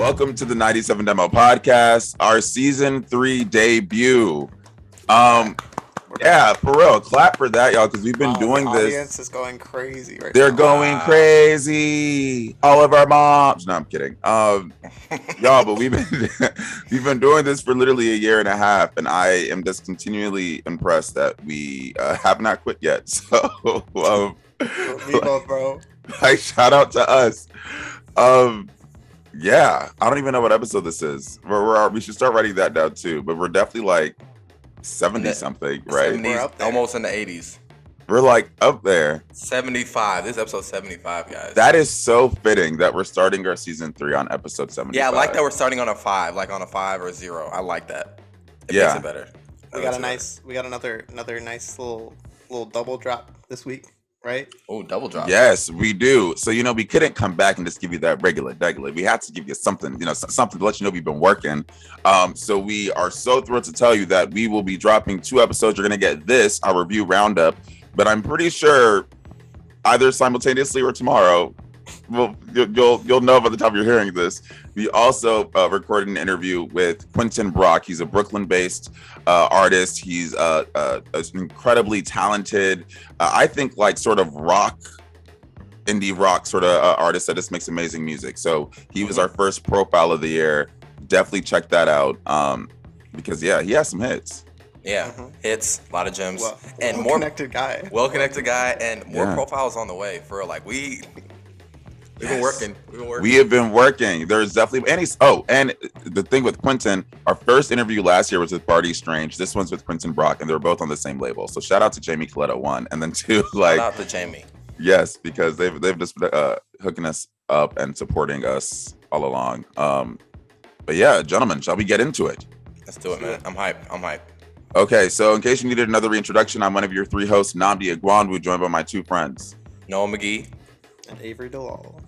Welcome to the 97 Demo Podcast, our season 3 debut. Yeah, for real. Clap for that, y'all, because we've been doing the this. The audience is going crazy right They're now. going crazy. All of our moms. No, I'm kidding. Y'all, but we've been doing this for literally a year and a half, and I am just continually impressed that we have not quit yet. So, me both, bro. Like, shout out to us. Yeah, I don't even know what episode this is. We should start writing that down too. But we're definitely like 70 something, right? 70s, almost in the 80s. We're like up there. 75. This is episode 75, guys. That is so fitting that we're starting our season 3 on episode 75. Yeah, I like that we're starting on a 5, like on a 5 or 0. I like that. It makes it better. We got another nice little double drop this week, right? Oh, double drop. Yes, we do. So, we couldn't come back and just give you that regular. We had to give you something, something to let you know we've been working. So we are so thrilled to tell you that we will be dropping 2 episodes. You're going to get this, our review roundup, but I'm pretty sure either simultaneously or tomorrow, you'll know by the time you're hearing this. We also recorded an interview with Quentin Brock. He's a Brooklyn-based artist. He's an incredibly talented, I think, like sort of indie rock sort of artist that just makes amazing music. So he was our first profile of the year. Definitely check that out because he has some hits. Yeah, hits, a lot of gems, and well-connected guy. Well-connected guy, and more profiles on the way. For real, like we've been working. We have been working. There's definitely and the thing with Quentin, our first interview last year was with Barty Strange. This one's with Quentin Brock, and they're both on the same label. So shout out to Jamie Coletta 1, and then 2, like shout out to Jamie. Yes, because they've just been hooking us up and supporting us all along. But yeah, gentlemen, shall we get into it? Let's do it, man. I'm hyped. Okay, so in case you needed another reintroduction, I'm one of your 3 hosts, Nnamdi Agwanwu, joined by my 2 friends, Noah McGee and Avery Delal.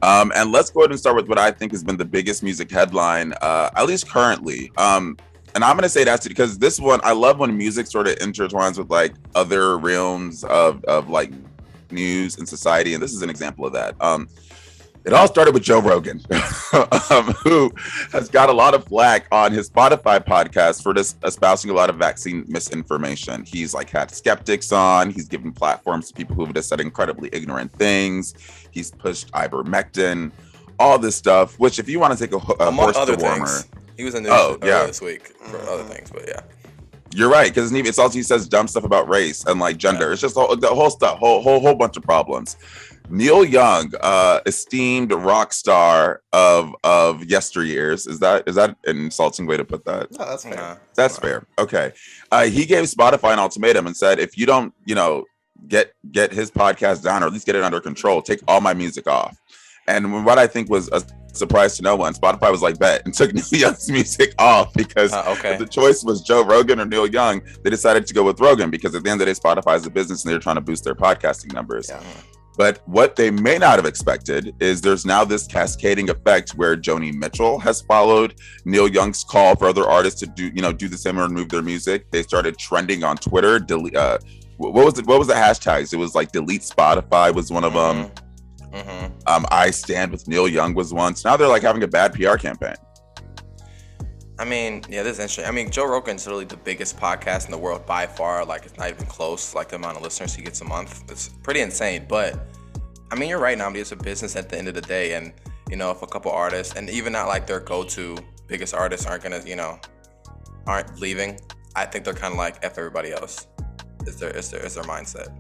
And let's go ahead and start with what I think has been the biggest music headline, at least currently. And I'm going to say that's because this one, I love when music sort of intertwines with like other realms of like news and society. And this is an example of that. It all started with Joe Rogan, who has got a lot of flack on his Spotify podcast for just espousing a lot of vaccine misinformation. He's like had skeptics on. He's given platforms to people who have just said incredibly ignorant things. He's pushed ivermectin, all this stuff. Which, if you want to take a horse to warmer, he was in the news this week for other things. But yeah, you're right, because it's also he says dumb stuff about race and like gender. Yeah. It's just the whole stuff, whole bunch of problems. Neil Young, esteemed rock star of yesteryears. Is that an insulting way to put that? No, that's fair. That's fair. Okay. He gave Spotify an ultimatum and said, if you don't, get his podcast down, or at least get it under control, take all my music off. And what I think was a surprise to no one, Spotify was like, bet, and took Neil Young's music off because if the choice was Joe Rogan or Neil Young, they decided to go with Rogan because at the end of the day, Spotify is a business and they're trying to boost their podcasting numbers. Yeah. But what they may not have expected is there's now this cascading effect where Joni Mitchell has followed Neil Young's call for other artists to do the same or remove their music. They started trending on Twitter. What was the hashtags? It was like delete Spotify was one of them. I stand with Neil Young was one. So now they're like having a bad PR campaign. I mean, yeah, this is interesting. I mean, Joe Rogan's really the biggest podcast in the world by far. Like, it's not even close. Like, the amount of listeners he gets a month, it's pretty insane. But I mean, you're right, Nnamdi. It's a business at the end of the day, and if a couple artists, and even not like their go-to biggest artists aren't aren't leaving, I think they're kind of like F everybody else. Is their mindset?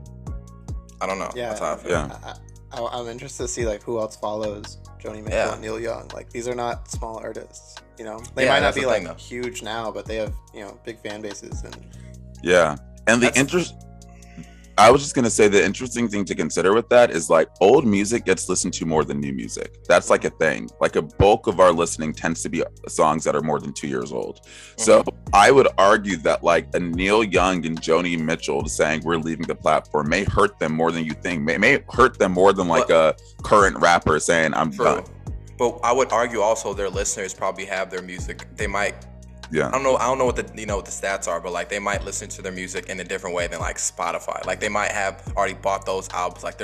I don't know. Yeah, that's how I feel. Yeah. I'm interested to see like who else follows Joni Mitchell and Neil Young. Like, these are not small artists. They might not be like huge now, but they have big fan bases and I was just gonna say the interesting thing to consider with that is like old music gets listened to more than new music. That's like a thing. Like a bulk of our listening tends to be songs that are more than 2 years old. So I would argue that like a Neil Young and Joni Mitchell saying we're leaving the platform may hurt them more than you think. May hurt them more than like a current rapper saying I'm done. But I would argue also their listeners probably have their music. They might Yeah. I don't know what the what the stats are, but like they might listen to their music in a different way than like Spotify. Like they might have already bought those albums. Like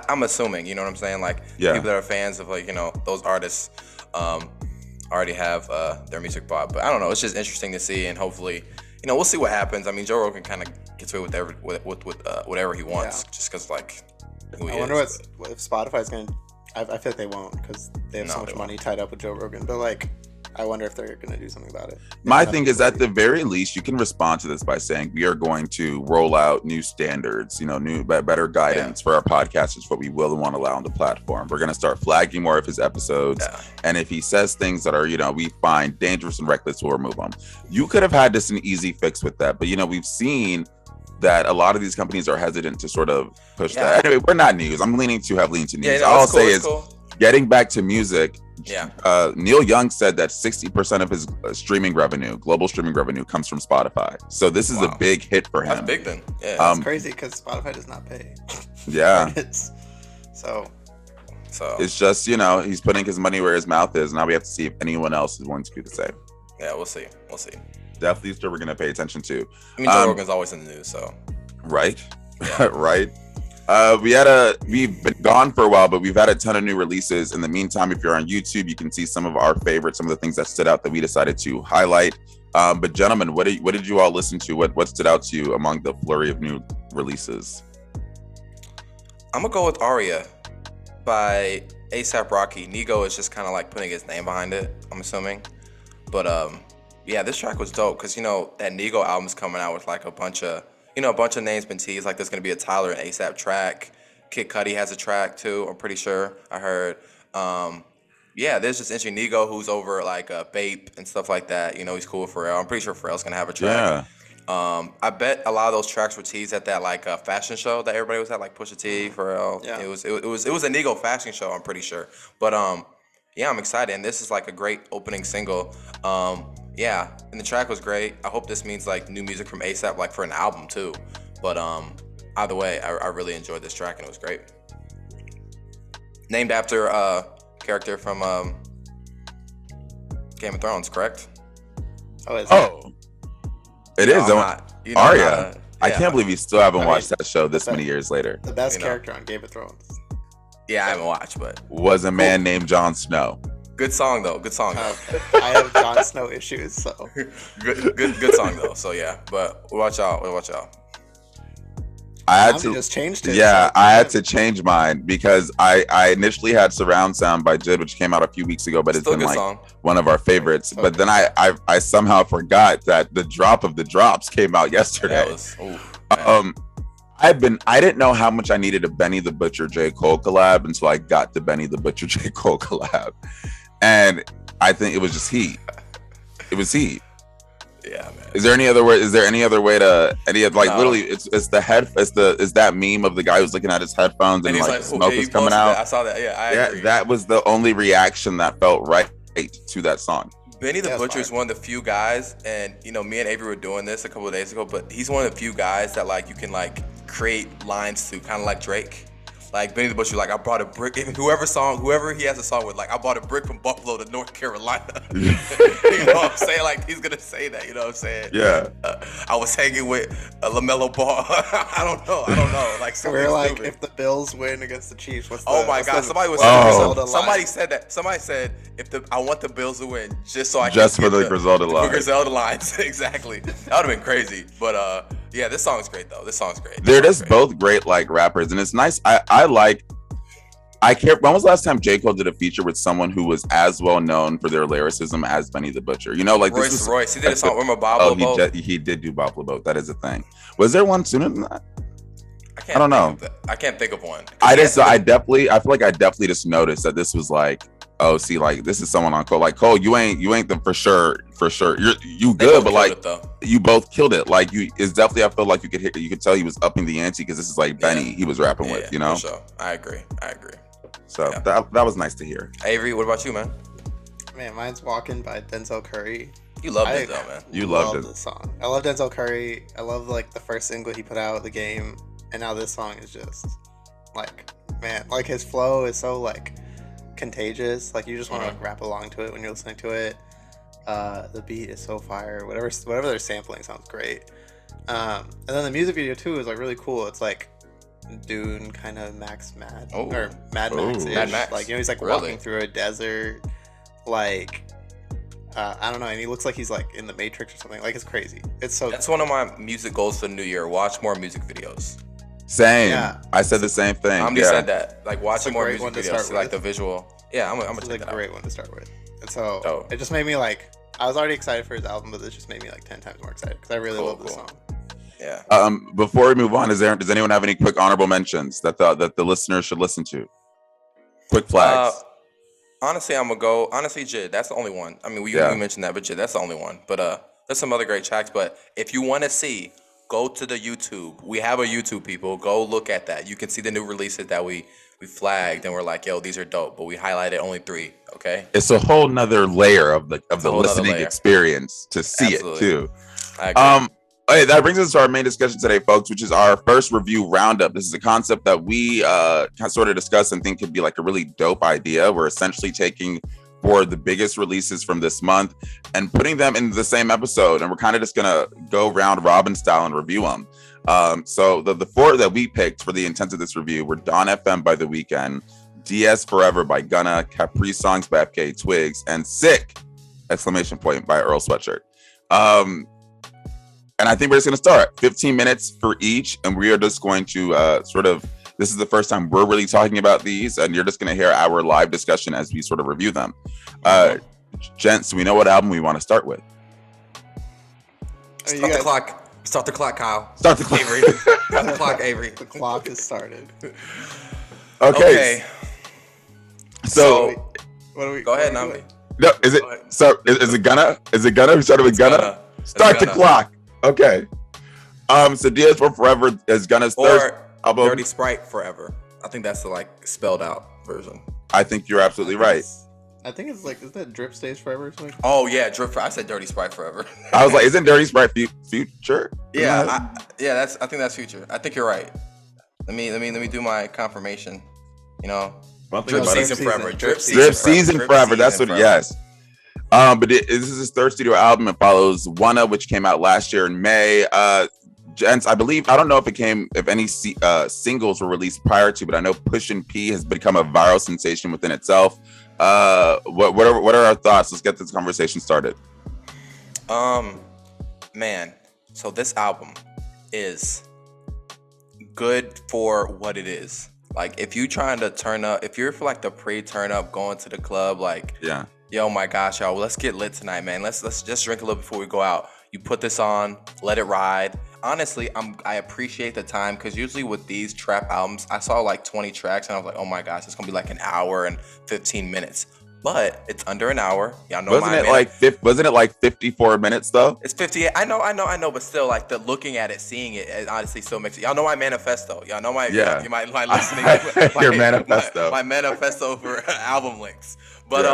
I'm assuming, you know what I'm saying? Like people that are fans of like those artists already have their music bought. But I don't know. It's just interesting to see, and hopefully we'll see what happens. I mean, Joe Rogan kind of gets away with whatever he wants, just because like. I wonder if Spotify's gonna. I feel like they won't because they have so much money tied up with Joe Rogan. But like, I wonder if they're gonna do something about it. My thing is, at the very least, you can respond to this by saying we are going to roll out new standards, better guidance for our podcasters, what we will and won't allow on the platform. We're gonna start flagging more of his episodes, and if he says things that are, we find dangerous and reckless, we'll remove them. You could have had this an easy fix with that, but we've seen that a lot of these companies are hesitant to sort of push that. Anyway, we're not news. I'm leaning too heavily into news. All I'll say is, getting back to music, Neil Young said that 60% of his global streaming revenue comes from Spotify. So this is a big hit for him. That's big then. Yeah. That's crazy because Spotify does not pay. Yeah. So it's just, he's putting his money where his mouth is. Now we have to see if anyone else is going to do the same. Yeah, we'll see. Definitely still we're going to pay attention to. I mean, Joe Rogan's always in the news, so. Right. Yeah. Right. We've been gone for a while, but we've had a ton of new releases. In the meantime, if you're on YouTube, you can see some of our favorites, some of the things that stood out that we decided to highlight. But gentlemen, what did you all listen to? What stood out to you among the flurry of new releases? I'm gonna go with Aria by A$AP Rocky. Nigo is just kind of like putting his name behind it, I'm assuming. But this track was dope because that Nigo album's coming out with like a bunch of names been teased. Like there's gonna be a Tyler and A$AP track. Kid Cudi has a track too. I'm pretty sure. I heard. There's just interesting. Nigo, who's over like Bape and stuff like that. He's cool with Pharrell. I'm pretty sure Pharrell's gonna have a track. Yeah. I bet a lot of those tracks were teased at that like fashion show that everybody was at, like Pusha T, Pharrell. Yeah. It was a Nigo fashion show. I'm pretty sure. But I'm excited, and this is like a great opening single. And the track was great. I hope this means like new music from A$AP, like for an album too. But either way, I really enjoyed this track and it was great. Named after a character from Game of Thrones, correct? Oh, is it is. Arya. I can't believe you still haven't watched that show this many years later. The best character on Game of Thrones. Yeah, I haven't watched, but was a man named Jon Snow. Good song though. I have Jon Snow issues, so good song though. So yeah, but watch out. I had to just change it. Yeah, I had to change mine because I initially had Surround Sound by Jid, which came out a few weeks ago, but it's been like one of our favorites. Okay. But then I somehow forgot that the drop of the drops came out yesterday. I didn't know how much I needed a Benny the Butcher J. Cole collab until I got the Benny the Butcher J. Cole collab. And I think it was just heat. It was heat. Yeah, man. Is there any other way to literally it's that meme of the guy who's looking at his headphones and like smoke was coming out? I saw that. Yeah, I agree. That was the only reaction that felt right to that song. Benny the Butcher is one of the few guys, and me and Avery were doing this a couple of days ago, but he's one of the few guys that like you can like create lines to, kind of like Drake. Like Benny the Butcher, like I brought a brick. Whoever he has a song with, like I bought a brick from Buffalo to North Carolina. You know what I'm saying? Like he's gonna say that. You know what I'm saying? Yeah. I was hanging with LaMelo Ball. I don't know. Like we're like, stupid. If the Bills win against the Chiefs, somebody said that. Somebody said I want the Bills to win just so I can for the Griselda lines. Griselda lines, exactly. That would have been crazy. But this song's great though. This song's great. They're just both great like rappers, and it's nice. I care. When was the last time J. Cole did a feature with someone who was as well known for their lyricism as Benny the Butcher? Like Royce. He did a song with Bob LeBeau. He did do Bob LeBeau. That is a thing. Was there one sooner than that? I don't know. I can't think of one. I feel like I definitely just noticed that this was like, oh, see, like this is someone on Cole. Like Cole, you ain't the for sure. You good, but like you both killed it. Like it's definitely. I feel like you could tell he was upping the ante because this is like Benny he was rapping with. For sure. I agree. So that was nice to hear. Avery, what about you, man? Man, mine's "Walking" by Denzel Curry. You loved it though, man. You loved it. This song. I love Denzel Curry. I love like the first single he put out, The Game, and now this song is just like, man, like his flow is so like contagious. Like you just want to rap along to it when you're listening to it. The beat is so fire. Whatever they're sampling sounds great. And then the music video too is like really cool. It's like Dune kind of Mad Max-ish. Mad Max. Like, you know, he's like walking through a desert. Like, I don't know, and he looks like he's like in the Matrix or something. Like, it's crazy. That's one of my music goals for the new year. Watch more music videos. Same. Yeah. I said the same thing. I'm just said that. Like, watching more music videos. Like the visual. Yeah, I'm gonna take that. It's a great one to start with. And so it just made me like, I was already excited for his album, but this just made me like 10 times more excited because I really love this song. Yeah. Before we move on, does anyone have any quick honorable mentions that the listeners should listen to? Quick flags. Honestly, I'm gonna go. Honestly, Jid, that's the only one. I mean, we mentioned that, but Jid, that's the only one. But there's some other great tracks. But if you want to see, go to the YouTube. We have a YouTube, people. Go look at that. You can see the new releases that we flagged, and we're like, yo, these are dope. But we highlighted only 3. Okay. It's a whole nother layer of the listening experience to see it too. I agree. Okay, that brings us to our main discussion today, folks, which is our first review roundup. This is a concept that we sort of discussed and think could be like a really dope idea. We're essentially taking for the biggest releases from this month and putting them in the same episode. And we're kind of just going to go round robin style and review them. So the 4 that we picked for the intent of this review were Dawn FM by The Weeknd, DS Forever by Gunna, Capri Songs by FKA Twigs, and Sick! by Earl Sweatshirt. And I think we're just going to start 15 minutes for each. And we are just going to this is the first time we're really talking about these. And you're just going to hear our live discussion as we sort of review them. Gents, we know what album we want to start with. Start the clock. Start the clock, Kyle. Start the clock. Avery. Start the clock, Avery. The clock has started. Okay. So what do we? Go ahead, Nnamdi. No, is it Gunna? Is it Gunna? We started with Gunna? Start the clock. Okay. So DS for Forever is Gunna's third album. Dirty Sprite Forever. I think that's the like spelled out version. I think you're absolutely right. I think it's like, is that Drip Stays Forever or something? Oh yeah, Drip. I said Dirty Sprite Forever. I was like, isn't Dirty Sprite Future? Yeah, I think that's Future. I think you're right. Let me do my confirmation. You know, Drip Season Forever. Drip Season Forever. That's what. Yes. But this is his third studio album. It follows Wanna, which came out last year in May. Gents, I don't know if any singles were released prior to, but I know Pushin' P has become a viral sensation within itself. What are our thoughts? Let's get this conversation started. Man, so this album is good for what it is. Like, if you trying to turn up, if you're for like the pre-turn up, going to the club, like, yeah. Yo, my gosh, y'all, let's get lit tonight, man. Let's just drink a little before we go out. You put this on, let it ride. Honestly, I appreciate the time, because usually with these trap albums, I saw like 20 tracks and I was like, oh my gosh, it's gonna be like an hour and 15 minutes. But it's under an hour. Y'all know wasn't it like 54 minutes though? It's 58. I know, but still, like, the looking at it, seeing it honestly still makes it. Y'all know my manifesto. Y'all know my my listening. Your manifesto. My manifesto for album links. But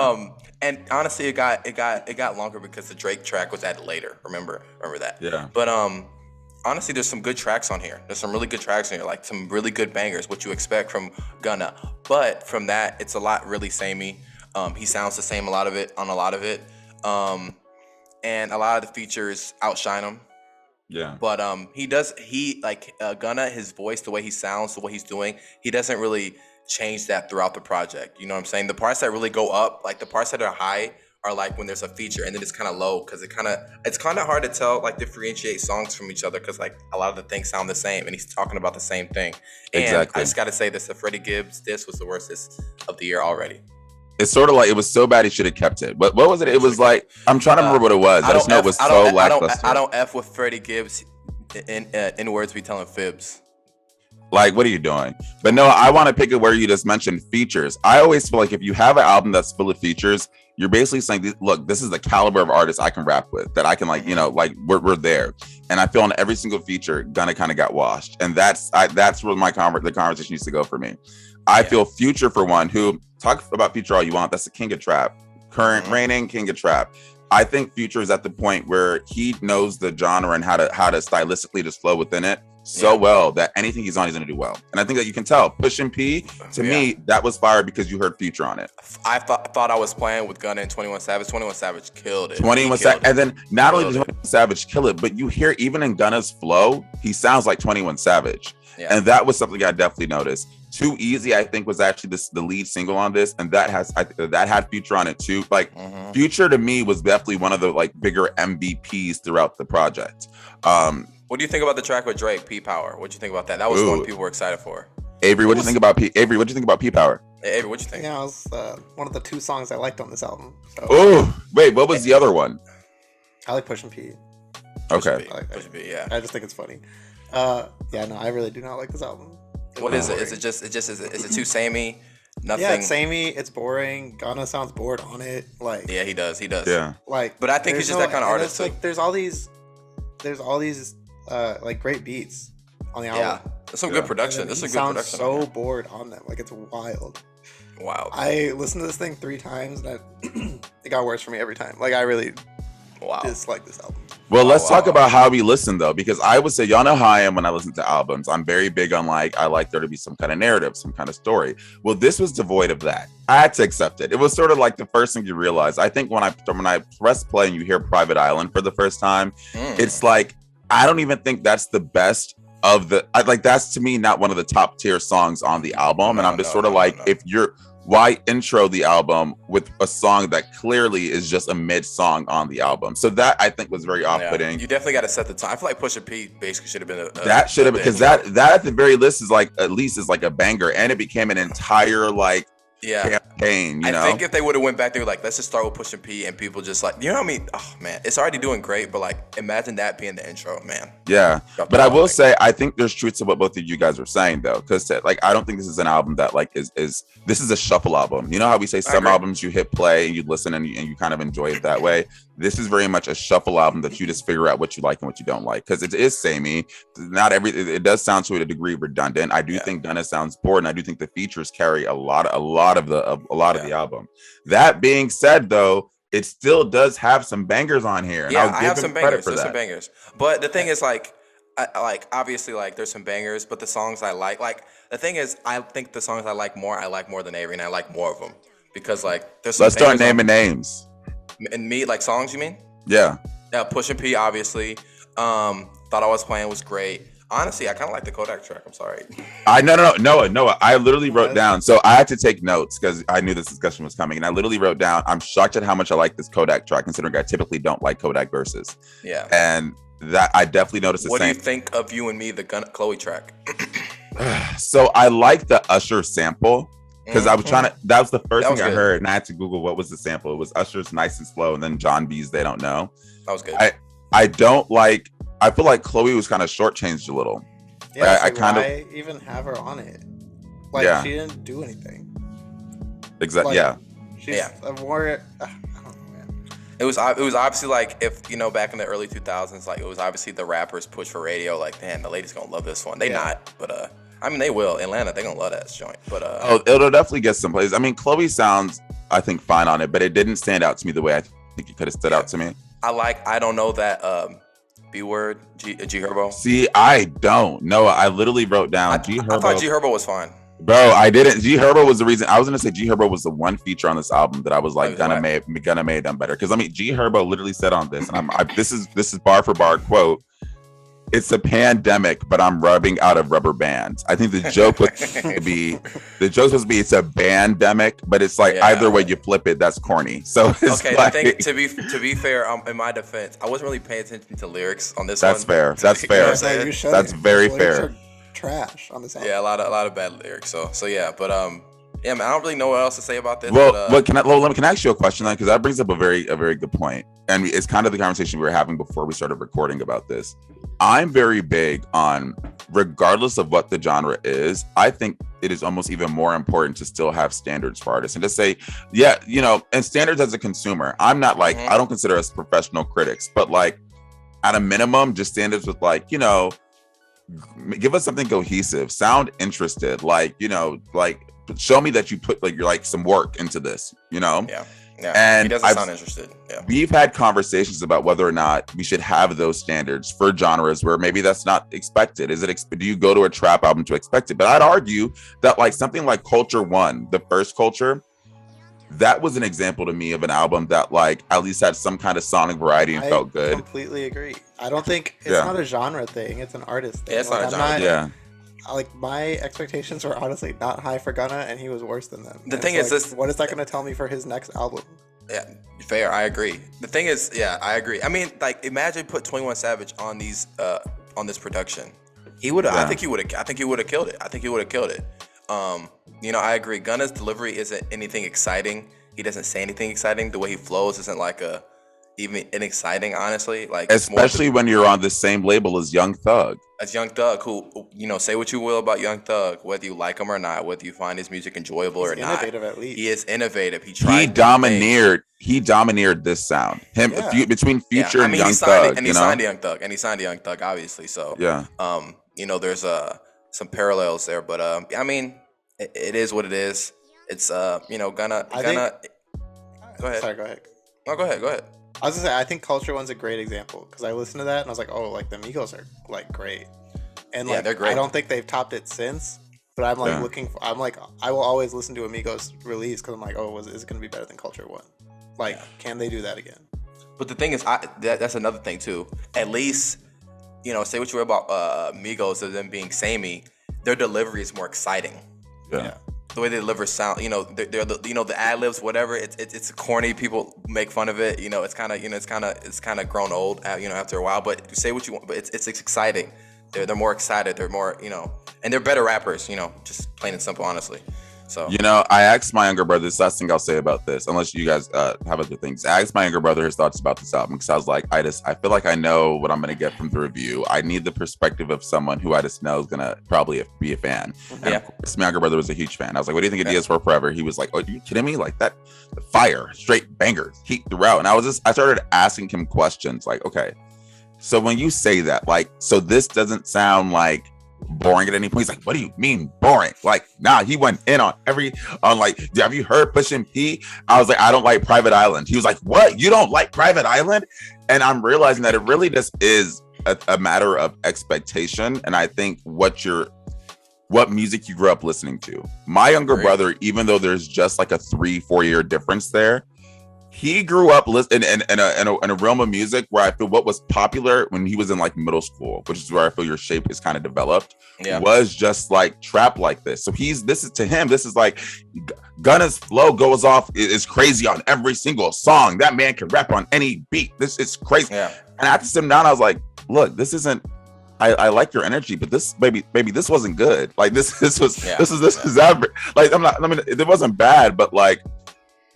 and honestly, it got longer because the Drake track was added later. Remember that. Yeah. But honestly, there's some good tracks on here. There's some really good tracks on here, like some really good bangers, what you expect from Gunna. But from that, it's a lot really samey. He sounds the same on a lot of it. And a lot of the features outshine him. Yeah. But Gunna, his voice, the way he sounds, the way he's doing, he doesn't really change that throughout the project. You know what I'm saying? The parts that really go up, like the parts that are high, are like when there's a feature, and then it's kind of low, because it's kind of hard to tell, like, differentiate songs from each other, because like a lot of the things sound the same, and he's talking about the same thing. And exactly. I just got to say this: the Freddie Gibbs diss was the worst of the year already. It's sort of like, it was so bad he should have kept it. But what was it? It was like, I'm trying to remember what it was. I just know it was so lackluster. I don't F with Freddie Gibbs in words we telling fibs. Like, what are you doing? But no, I want to pick it where you just mentioned features. I always feel like if you have an album that's full of features, you're basically saying, look, this is the caliber of artist I can rap with, that I can, like, you know, like, we're there. And I feel on every single feature, Gunna kind of got washed. And that's where the conversation needs to go for me. I feel Future, for one, who, talk about Future all you want, that's the king of trap. Current reigning king of trap. I think Future is at the point where he knows the genre and how to stylistically just flow within it. so well that anything he's on, he's gonna do well. And I think that you can tell. Pushin P, to me, that was fire because you heard Future on it. I thought I was playing with Gunna and 21 Savage. 21 Savage killed it. 21 Savage, and then not only did 21 Savage kill it, but you hear even in Gunna's flow, he sounds like 21 Savage. Yeah. And that was something I definitely noticed. Too Easy, I think, was actually the lead single on this, and that had Future on it too. Like Future to me was definitely one of the like bigger MVPs throughout the project. What do you think about the track with Drake, P Power? What do you think about that? That was one people were excited for. Avery, what do you think about P? Avery, what do you think about P Power? Hey, Avery, what do you think? Yeah, it was one of the 2 songs I liked on this album. So. Oh, wait, what was the other one? I like Pushin P. Okay. Pushin P, yeah. I just think it's funny. Yeah, no, I really do not like this album. What is it? Is it too samey? Nothing. Yeah, it's samey. It's boring. Gunna sounds bored on it. Like yeah, he does. Yeah. Like, but I think he's just that kind of artist. Like, there's all these like great beats on the album. Yeah, there's some good production. This is a good production. So bored on them. Like it's wild. Wow. I listened to this thing 3 times and it got worse for me every time. Like I really dislike this album. Well, let's talk about how we listen though, because I would say, y'all know how I am when I listen to albums. I'm very big on I like there to be some kind of narrative, some kind of story. Well, this was devoid of that. I had to accept it. It was sort of like the first thing you realize. I think when I press play and you hear Private Island for the first time, it's like, I don't even think that's the best of the, that's to me not one of the top tier songs on the album. And I'm just why intro the album with a song that clearly is just a mid song on the album? So that I think was very off-putting. You definitely got to set the time. I feel like Pusha P basically should have been that should have, because that at the very least is like a banger, and it became an entire campaign. I think if they would have went back, they were like, let's just start with Pusha P, and people just like, you know what I mean? Oh man, it's already doing great, but like, imagine that being the intro, man. Yeah, but I will say, I think there's truth to what both of you guys were saying though, because I don't think this is an album that this is a shuffle album. You know how we say some albums you hit play and you listen and you kind of enjoy it that way. This is very much a shuffle album that you just figure out what you like and what you don't like, because it is samey. It does sound to a degree redundant. I do think Gunna sounds bored, and I do think the features carry a lot of the album. That being said, though, it still does have some bangers on here. And I have some bangers. There's some bangers. But the thing is, obviously, there's some bangers, but the songs I like the thing is, I think the songs I like more than Avery, and I like more of them because there's some. Let's start naming names. And me, songs, you mean? Yeah. Yeah, Pusha P, obviously. Thought I Was Playing was great. Honestly, I kind of like the Kodak track. I'm sorry. No. I literally wrote down. So I had to take notes because I knew this discussion was coming. And I literally wrote down, I'm shocked at how much I like this Kodak track, considering I typically don't like Kodak verses. Yeah. And that I definitely noticed the same. What do you think of You and Me, the Chloe track? So I like the Usher sample. Because I was that was the first thing I heard, and I had to Google what was the sample. It was Usher's Nice and Slow, and then John B's They Don't Know. That was good. I feel like Chloe was kind of shortchanged a little. Yeah, I even have her on it. She didn't do anything. Exactly. Yeah. She's I don't know, man. It was obviously if back in the early 2000s, it was obviously the rappers push for radio. Man, the ladies gonna love this one. They not, but I mean, they will. Atlanta, they gonna love that joint. But it'll definitely get some plays. I mean, Chloe sounds, I think, fine on it, but it didn't stand out to me the way I think it could have stood out to me. I don't know that B word G Herbo. See, I don't know. I literally wrote down G Herbo. I thought G Herbo was fine. Bro, I didn't. G Herbo was the reason. I was gonna say G Herbo was the one feature on this album that I was like, Gunna may have done better. Because I mean, G Herbo literally said on this, and this is bar for bar quote. It's a pandemic, but I'm rubbing out of rubber bands. I think the joke was supposed to be it's a bandemic, but it's either way you flip it, that's corny. So it's to be fair, in my defense, I wasn't really paying attention to lyrics on this. That's fair. That's fair. That's very fair. Trash on this album. Yeah, a lot of bad lyrics. So yeah, but yeah, man, I don't really know what else to say about this. Well, can I ask you a question then? Because that brings up a very good point, and it's kind of the conversation we were having before we started recording about this. I'm very big on, regardless of what the genre is, I think it is almost even more important to still have standards for artists and to say, and standards as a consumer. I'm not I don't consider us professional critics, but at a minimum, just standards with give us something cohesive, sound interested, show me that you put some work into this, Yeah. Yeah, and he doesn't sound interested. Yeah, we've had conversations about whether or not we should have those standards for genres where maybe that's not expected. Do you go to a trap album to expect it? But I'd argue that like something like Culture One, the first Culture, that was an example to me of an album that like at least had some kind of sonic variety and felt good. I completely agree. I don't think it's not a genre thing; it's an artist thing. Yeah, it's not a genre thing. Like my expectations were honestly not high for Gunna, and he was worse than them. The thing is, like, what is that going to tell me for his next album? Yeah, fair. I agree. The thing is, yeah, I agree. I mean, like, imagine put 21 Savage on these, on this production. He would. I think he would have. I think he would have killed it. I think he would have killed it. You know, I agree. Gunna's delivery isn't anything exciting. He doesn't say anything exciting. The way he flows isn't like even exciting, honestly. Like, especially when you're on the same label as Young Thug. As Young Thug, who, you know, say what you will about Young Thug, whether you like him or not, whether you find his music enjoyable or not. Innovative, at least. He is innovative. He domineered this sound. Between Future and Young Thug. And he signed Young Thug. And he signed Young Thug, obviously. So yeah. You know, there's some parallels there, but I mean, it is what it is. It's you know, Gunna. Go ahead. Sorry, go ahead. No, go ahead. I was gonna say, I think Culture One's a great example because I listened to that and I was like, oh, like the Migos are like great, and like they're great. I don't think they've topped it since, but I'm like I will always listen to a Migos release because I'm like, oh, is it gonna be better than Culture One? Like, can they do that again? But the thing is, that's another thing too. At least, you know, say what you were about Migos of them being samey, their delivery is more exciting. Yeah. The way they deliver sound, you know, they're you know, the ad libs, whatever. It's corny. People make fun of it. You know, it's kind of grown old. You know, after a while. But say what you want. But it's exciting. They're more excited. They're more, you know, and they're better rappers. You know, just plain and simple, honestly. So, you know, I asked my younger brother, this last thing I'll say about this, unless you guys have other things. I asked my younger brother his thoughts about this album because I was like, I feel like I know what I'm going to get from the review. I need the perspective of someone who I just know is going to probably be a fan. And of course, my younger brother was a huge fan. I was like, what do you think of DS for Forever? He was like, oh, are you kidding me? Like that, fire, straight bangers, heat throughout. And I started asking him questions like, okay, so when you say that, like, so this doesn't sound like boring at any point. He's like, what do you mean boring? Like, nah, he went in on like, have you heard Pushin P? I was like, I don't like Private Island. He was like, what? You don't like Private Island? And I'm realizing that it really just is a matter of expectation. And I think what music you grew up listening to. My younger brother, even though there's just like a 3-4 year difference there, he grew up listening in a realm of music where I feel what was popular when he was in like middle school, which is where I feel your shape is kind of developed, was just like trap like this. So this is like Gunna's flow goes off, is crazy on every single song. That man can rap on any beat. This is crazy. Yeah. And I had to sit him down. I was like, look, this isn't, I like your energy, but this maybe this wasn't good. Like this is average. Like it wasn't bad, but like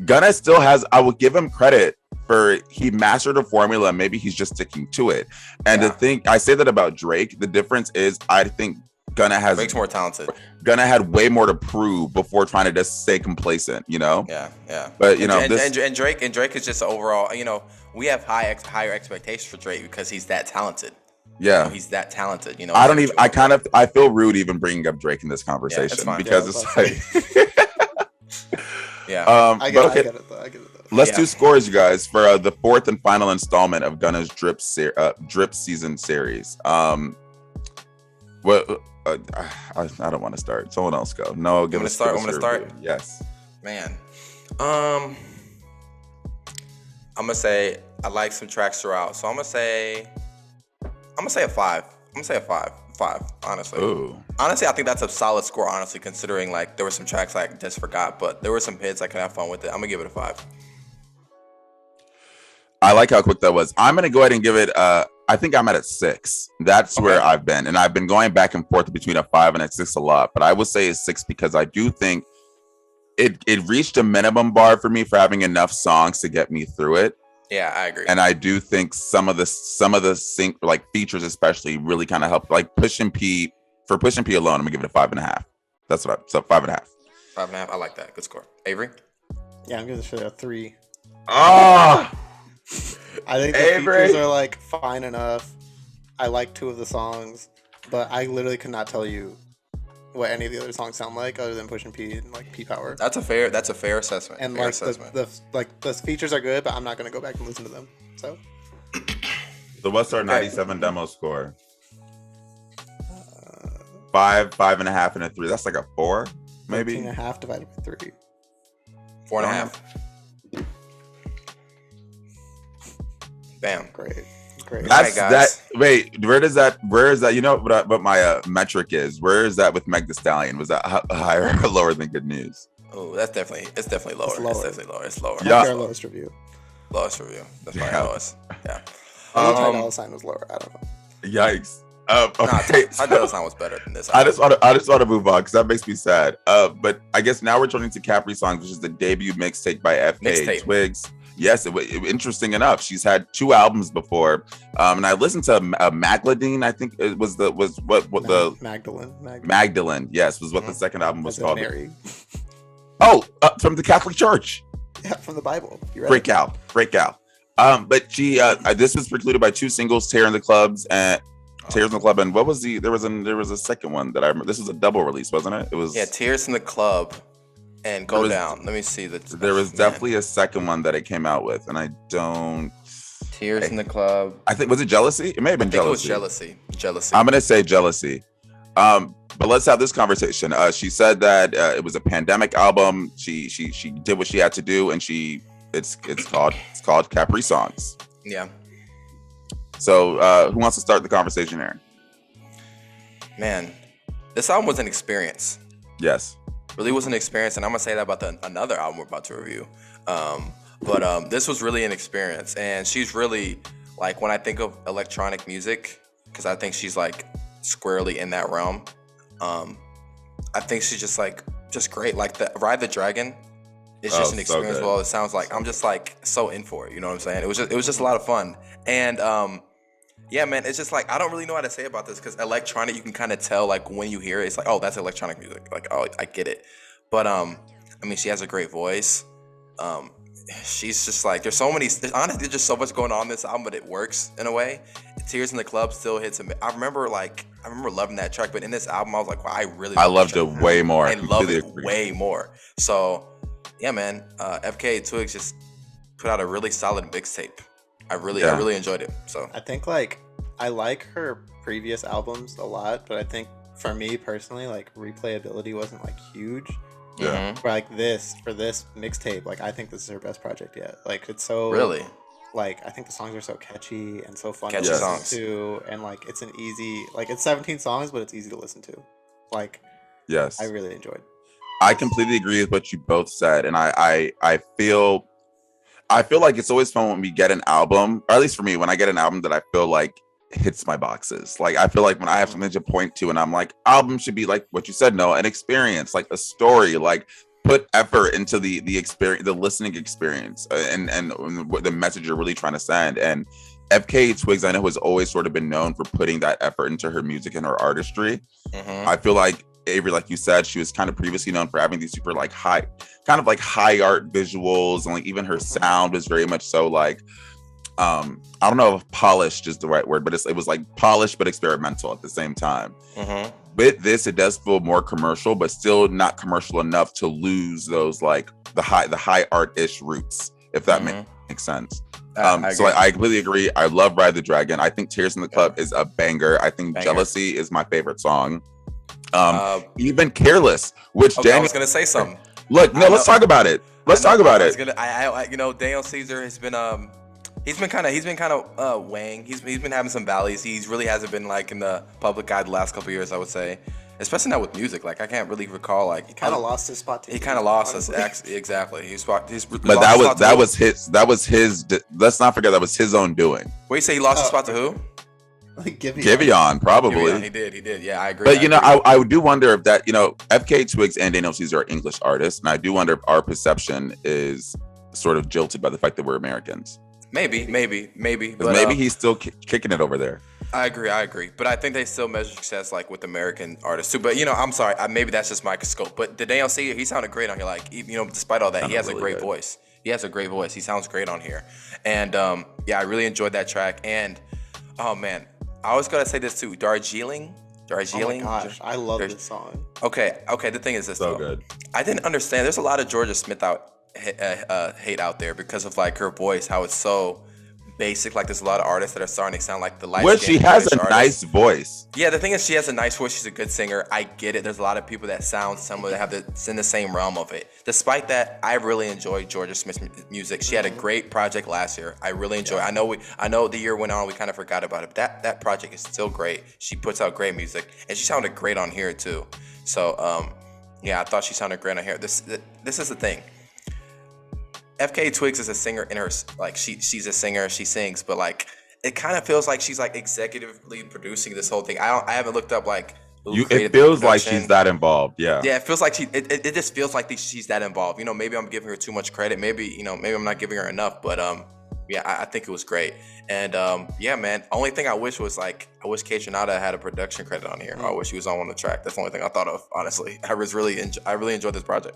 Gunna still has, I will give him credit for he mastered a formula and maybe he's just sticking to it. And the thing, I say that about Drake, the difference is I think Drake's more talented. Gunna had way more to prove before trying to just stay complacent, you know? Yeah. But you know, and Drake is just overall, you know, we have higher expectations for Drake because he's that talented. Yeah, you know, he's that talented. You know, I feel rude even bringing up Drake in this conversation because it's like. Yeah, I get it though. Let's do scores, you guys, for the fourth and final installment of Gunna's Drip season series. I don't want to start. Someone else go. No, give us. I'm gonna start. Yes. Man, I'm gonna say I like some tracks throughout, so I'm gonna say a 5. I'm gonna say a 5. Honestly. Ooh. Honestly, I think that's a solid score, honestly, considering like there were some tracks I just forgot, but there were some hits I could have fun with it. I'm gonna give it a 5. I like how quick that was. I'm gonna go ahead and give it I think I'm at a 6. That's where I've been. And I've been going back and forth between a 5 and a 6 a lot, but I would say a 6 because I do think it reached a minimum bar for me for having enough songs to get me through it. Yeah, I agree. And I do think some of the sync like features especially really kind of helped. Like Pushin P alone, I'm gonna give it a 5.5. That's what so 5.5. 5.5. I like that. Good score. Avery? Yeah, I'm giving this shit a 3. Oh, I think the features are like fine enough. I like 2 of the songs, but I literally could not tell you what any of the other songs sound like other than Push and P and like P Power. That's a fair assessment. And fair like assessment. the features are good, but I'm not gonna go back and listen to them. So what's our 97 demo score? 5, 5.5, and a 3. That's like a 4, maybe. 13.5 divided by 3. 4.5. Bam. Great. That's right, guys. that. Wait, where is that? You know what my metric is? Where is that with Meg Thee Stallion? Was that higher or lower than Good News? Oh, it's definitely lower. It's definitely lower. It's lower. Yeah. That's our lowest review. Lowest review. That's my lowest. Yeah. Untitled Sign was lower. I don't know. Yikes. Nah, Okay. Untitled Sign was better than this. I just want to move on because that makes me sad. But I guess now we're turning to Capri Songs, which is the debut mixtape by FKA Twigs. Yes, interesting enough. She's had 2 albums before, and I listened to Magdalene. I think it was the Magdalene. Yes, was what the second album was called. Mary. From the Catholic Church. Yeah, from the Bible. You're right. Break out. But she this was precluded by 2 singles, Tears in the Club, and what was there was a second one that I remember. This was a double release, wasn't it? It was Tears in the Club. And Go Down. Let me see. There was definitely a second one that it came out with, and I don't. Tears in the Club. I think was it Jealousy? It may have been Jealousy. It was Jealousy. I'm gonna say Jealousy. But let's have this conversation. She said that it was a pandemic album. She did what she had to do, and it's called Capri Songs. Yeah. So who wants to start the conversation here? Man, this album was an experience. Yes. Really was an experience, and I'm gonna say that about another album we're about to review. But this was really an experience, and she's really like, when I think of electronic music, because I think she's like squarely in that realm. I think she's just great. Like the Ride the Dragon is just an experience. So well, it sounds like I'm just like so in for it. You know what I'm saying? It was just a lot of fun, and yeah, man, it's just like, I don't really know how to say about this, because electronic, you can kind of tell, like, when you hear it, it's like, oh, that's electronic music. Like, oh, I get it. But, I mean, she has a great voice. She's just like, there's honestly just so much going on in this album, but it works in a way. Tears in the Club still hits him. I remember loving that track, but in this album, I was like, wow, I loved it way more. And love it way more. So, yeah, man, FKA Twigs just put out a really solid mixtape. I really enjoyed it. So I think like I like her previous albums a lot, but I think for me personally, like replayability wasn't like huge. Yeah. For like for this mixtape, like I think this is her best project yet. Like it's so really, like I think the songs are so catchy and so fun to listen to, and like it's an easy, like it's 17 songs, but it's easy to listen to. Like, yes, I really enjoyed. I completely agree with what you both said, and I feel like it's always fun when we get an album, or at least for me, when I get an album that I feel like hits my boxes. Like, I feel like when I have something to point to and I'm like, album should be like what you said, Noah, an experience, like a story, like put effort into the experience, the listening experience, and what the message you're really trying to send. And FKA Twigs, I know, has always sort of been known for putting that effort into her music and her artistry. I feel like Avery, like you said, she was kind of previously known for having these super like high art visuals, and like even her sound was very much so like I don't know if polished is the right word, but it was like polished but experimental at the same time. With this, it does feel more commercial, but still not commercial enough to lose those like the high art-ish roots, if that makes sense. So I completely agree. I love Ride the Dragon. I think Tears in the Club is a banger. I think Jealousy is my favorite song. Even Careless, which I was gonna say something. Look, no, let's talk about it. Daniel Caesar has been he's been kind of weighing. He's been having some valleys. He really hasn't been like in the public eye the last couple of years, I would say. Especially not with music. Like, I can't really recall. Like, he kind of lost his spot. He kind of lost us. Exactly. But that was his. Let's not forget that was his own doing. Wait, you say he lost his spot to who? Like Giveon, probably. Giveon, he did. Yeah, I agree. But I do wonder if that, FKA Twigs and Daniel Caesar are English artists, and I do wonder if our perception is sort of jilted by the fact that we're Americans. Maybe. But maybe he's still kicking it over there. I agree. But I think they still measure success like with American artists too. But I'm sorry, maybe that's just my scope. But the Daniel Caesar, he sounded great on here. Like, despite all that, he has a great voice. He has a great voice. He sounds great on here. And I really enjoyed that track. And oh man, I always gotta say this too. Darjeeling Darjeeling. Oh my gosh, I love this song. Okay. The thing is this So though. good. I didn't understand. There's a lot of Georgia Smith hate out there because of like her voice, how it's so basic. Like there's a lot of artists that are starting to sound like the light. Which she has a nice voice. Yeah, the thing is, she has a nice voice. She's a good singer. I get it. There's a lot of people that sound similar that have it's in the same realm of it. Despite that, I really enjoyed Georgia Smith's music. She had a great project last year. I really enjoy. I know the year went on, we kind of forgot about it. But that project is still great. She puts out great music, and she sounded great on here too. So yeah, I thought she sounded great on here. This is the thing. FKA Twigs is a singer in her, like she's a singer, she sings, but like it kind of feels like she's like executively producing this whole thing. I haven't looked up like it feels like she's that involved. Yeah, it feels like it just feels like she's that involved. You know, maybe I'm giving her too much credit. Maybe I'm not giving her enough. But yeah, I think it was great. And yeah, man. Only thing I wish was like I wish Kate Renata had a production credit on here. I wish she was on the track. That's the only thing I thought of. Honestly, I really enjoyed this project.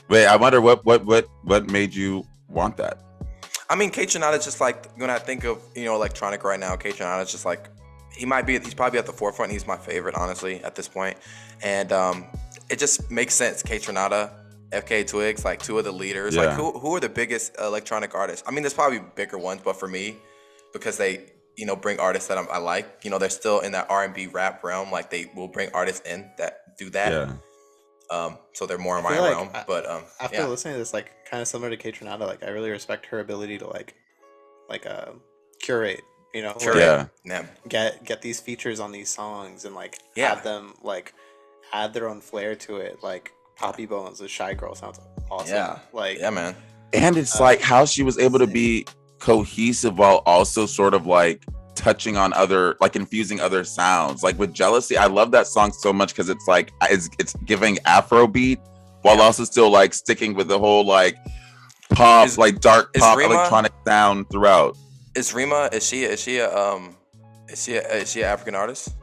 Wait, I wonder what made you want that? I mean, Kate Renata's just like when I think of electronic right now. Kate Renata's just like he's probably at the forefront. He's my favorite, honestly, at this point. And it just makes sense. Kate Renata, FKA Twigs, like two of the leaders. Yeah. Like who are the biggest electronic artists? I mean, there's probably bigger ones, but for me, because they bring artists that I like. They're still in that R&B rap realm. Like they will bring artists in that do that. Yeah. So they're more in my realm. But after listening to this, like kind of similar to Kate Renata, like I really respect her ability to like curate. Get these features on these songs and like have them like add their own flair to it. Like Poppy Bones with Shy Girl sounds awesome. Yeah. Like yeah, man. And it's like how she was able to be cohesive while also sort of like touching on other, like infusing other sounds. Like with Jealousy, I love that song so much because it's like it's giving Afrobeat while also still like sticking with the whole like pop, like dark pop electronic sound throughout. Is Rima? Is she an African artist?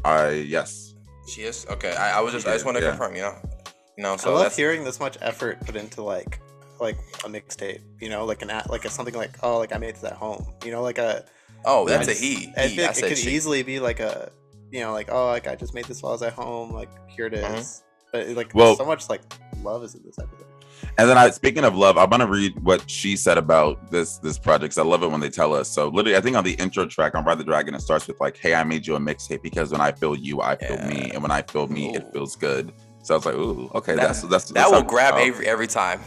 Yes. She is. Okay. I just want to confirm. So I love hearing this much effort put into like a mixtape. Like something like I made this at home. Like a. Oh, that's a he. I feel like it could easily be like a, I just made this while I was at home. Like here it is. But so much like love is in this episode. And then speaking of love, I want to read what she said about this project. 'Cause I love it when they tell us. So literally, I think on the intro track on Ride the Dragon, it starts with like, "Hey, I made you a mixtape because when I feel you, I feel me, and when I feel me, it feels good." So I was like, "Ooh, okay, that's that will grab Avery every time."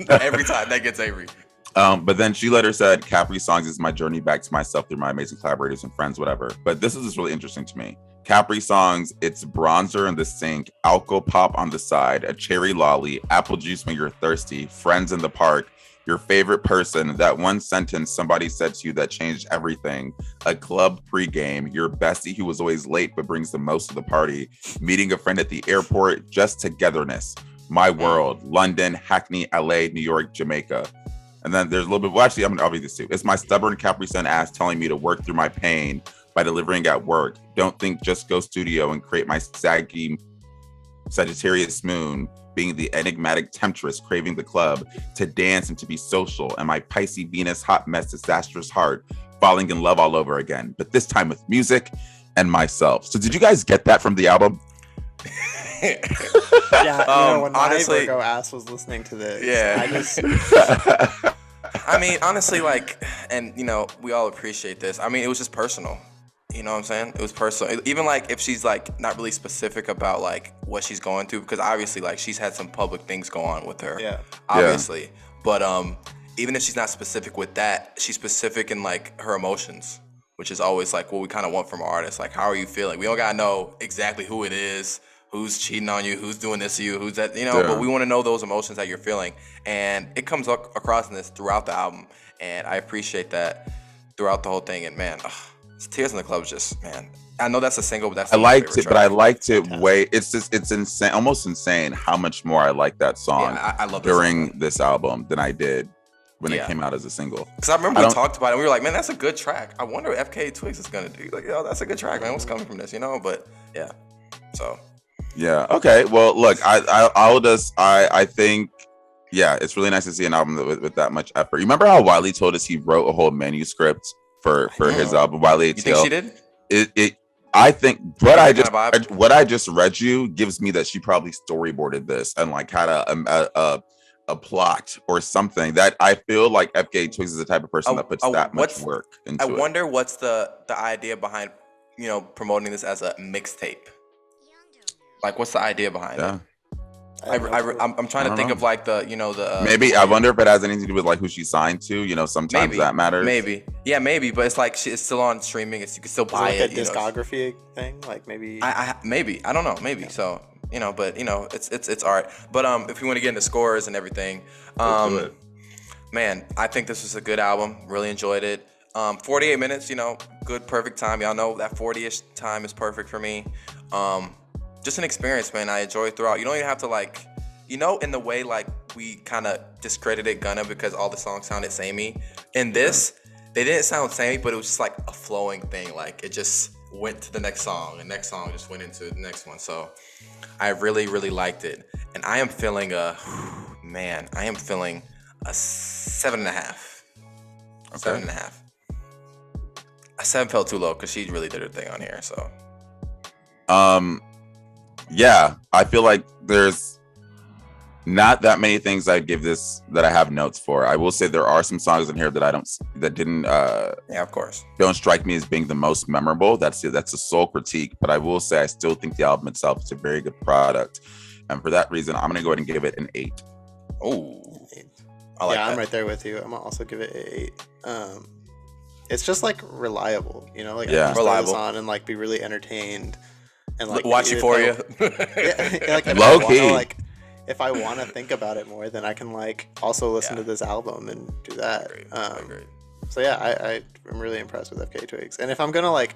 Every time that gets Avery. But then she later said, Capri Songs is my journey back to myself through my amazing collaborators and friends, whatever. But this is just really interesting to me. Capri Songs, it's bronzer in the sink, alcohol pop on the side, a cherry lolly, apple juice when you're thirsty, friends in the park, your favorite person, that one sentence somebody said to you that changed everything, a club pregame, your bestie who was always late but brings the most to the party, meeting a friend at the airport, just togetherness, my world, London, Hackney, LA, New York, Jamaica. And then there's a little bit, well, actually, I'm going to read this too. It's my stubborn Capri Sun ass telling me to work through my pain by delivering at work. Don't think, just go studio and create my saggy Sagittarius moon, being the enigmatic temptress, craving the club, to dance and to be social, and my Pisces Venus hot mess disastrous heart, falling in love all over again, but this time with music and myself. So did you guys get that from the album? Yeah, when honestly, my Virgo ass was listening to this, I mean, honestly, like, and we all appreciate this. I mean, it was just personal. You know what I'm saying? It was personal. Even like if she's like not really specific about like what she's going through, because obviously like she's had some public things go on with her. Yeah. Obviously. Yeah. But even if she's not specific with that, she's specific in like her emotions, which is always like what we kind of want from artists. Like, how are you feeling? We don't gotta know exactly who it is, who's cheating on you, who's doing this to you, who's that, but we want to know those emotions that you're feeling. And it comes across in this throughout the album. And I appreciate that throughout the whole thing. And man, Tears in the Club is just, man. I know that's a single, but that's I liked it, but I liked it way. It's insane, almost insane how much more I like that song I love during this album than I did when it came out as a single. Because I remember we talked about it and we were like, man, that's a good track. I wonder what FKA Twigs is gonna do. Like, that's a good track, man. What's coming from this, But yeah, so. Yeah. Okay. Well, look, I think, yeah, it's really nice to see an album with that much effort. You remember how Wiley told us he wrote a whole manuscript for his album, Wiley ATL? You think she did? I think what Kind I just read you gives me that she probably storyboarded this and like had a plot or something. That I feel like FKA Twigs is the type of person that puts that much work into I it. wonder what's the idea behind, promoting this as a mixtape. Like, what's the idea behind it? I'm trying to think of like the maybe I wonder if it has anything to do with like who she signed to. Sometimes maybe that matters. Maybe, yeah, maybe. But it's like it's still on streaming. You can still buy it. Like a discography thing, like maybe. Maybe I don't know. Maybe so. But it's art. But if you want to get into scores and everything, man, I think this was a good album. Really enjoyed it. 48 minutes, good, perfect time. Y'all know that 40-ish time is perfect for me. Just an experience, man. I enjoy it throughout. You don't even have to like, in the way like we kind of discredited Gunna because all the songs sounded samey. In this, they didn't sound samey, but it was just like a flowing thing. Like it just went to the next song, and next song just went into the next one. So I really, really liked it, and I am feeling a 7.5. Okay. 7.5. A 7 felt too low because she really did her thing on here. So. Yeah, I feel like there's not that many things I'd give this that I have notes for. I will say there are some songs in here that didn't of course, don't strike me as being the most memorable. That's a sole critique, but I will say I still think the album itself is a very good product, and for that reason, I'm gonna go ahead and give it an 8. Oh, I'm right there with you. I'm gonna also give it an 8. It's just like reliable, like I can throw this on and like be really entertained. And like watch Euphoria. Like low key. If I want to think about it more, then I can like also listen to this album and do that. Agreed. So yeah, I'm really impressed with FKA Twigs. And if I'm gonna like,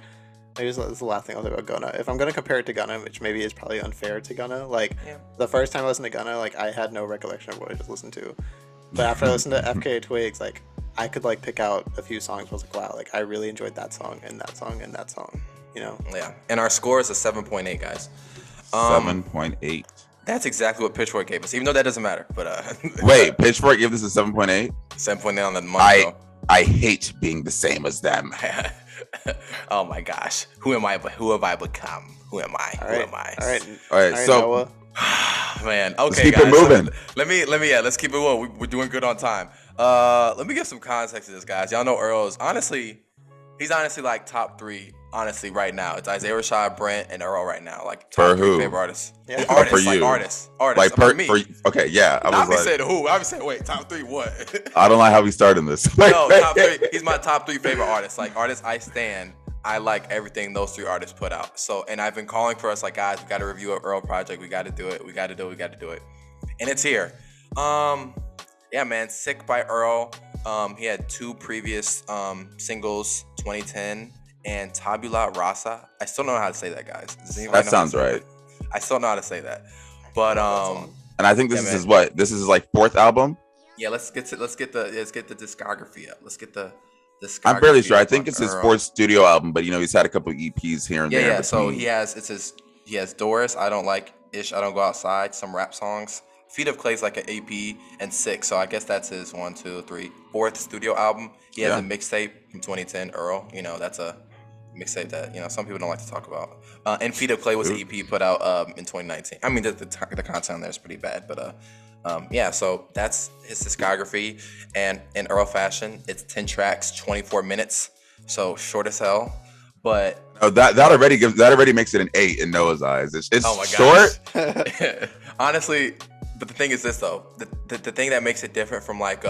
maybe this is the last thing I'll say about Gunna. If I'm gonna compare it to Gunna, which maybe is probably unfair to Gunna, like the first time I listened to Gunna, like I had no recollection of what I just listened to. But after I listened to FKA Twigs, like I could like pick out a few songs. I was like, wow, like I really enjoyed that song and that song and that song. Yeah, and our score is a 7.8, guys. 7.8. That's exactly what Pitchfork gave us, even though that doesn't matter. But wait, Pitchfork gave this a 7.8. 7.8 on the month. I hate being the same as them. Oh my gosh, who am I? Who have I become? Who am I? All right. Who am I? All right. So, man, okay, let's keep guys. it moving. Let me. Let's keep it moving. We're doing good on time. Let me give some context to this, guys. Y'all know Earl's he's honestly like top 3. Honestly, right now, it's Isaiah Rashad, Brent, and Earl right now. Like top 3 favorite artists. Yeah. Artists, for you. like artists. Like for me. Okay, yeah. I said who? I said wait, top 3 what? I don't like how we starting this. No, top 3. He's my top 3 favorite artists. Like artists I stan. I like everything those 3 artists put out. So, and I've been calling for us like, guys, we got to review an Earl project. We got to do it. We got to do it. And it's here. Yeah, man. Sick by Earl. He had 2 previous singles, 2010 and Tabula Rasa. I still don't know how to say that, guys. That sounds right. I still know how to say that. But and I think this is what? This is like 4th album? Yeah, let's get the discography up. Let's get the discography. I'm fairly sure. I think it's his 4th studio album, but he's had a couple of EPs here and there. Yeah, so he has Doris, I Don't Like Ish, I Don't Go Outside, some rap songs. Feet of Clay's like an AP, and 6, so I guess that's his 1, 2, 3, 4th studio album. He has a mixtape from 2010, Earl. That's a mixtape that some people don't like to talk about. And Feet of Clay was an EP put out in 2019. I mean, the content on there is pretty bad, but yeah. So that's his discography, and in Earl fashion, it's 10 tracks, 24 minutes, so short as hell. But that already makes it an 8 in Noah's eyes. It's oh my short. Honestly. But the thing is this though, the thing that makes it different from like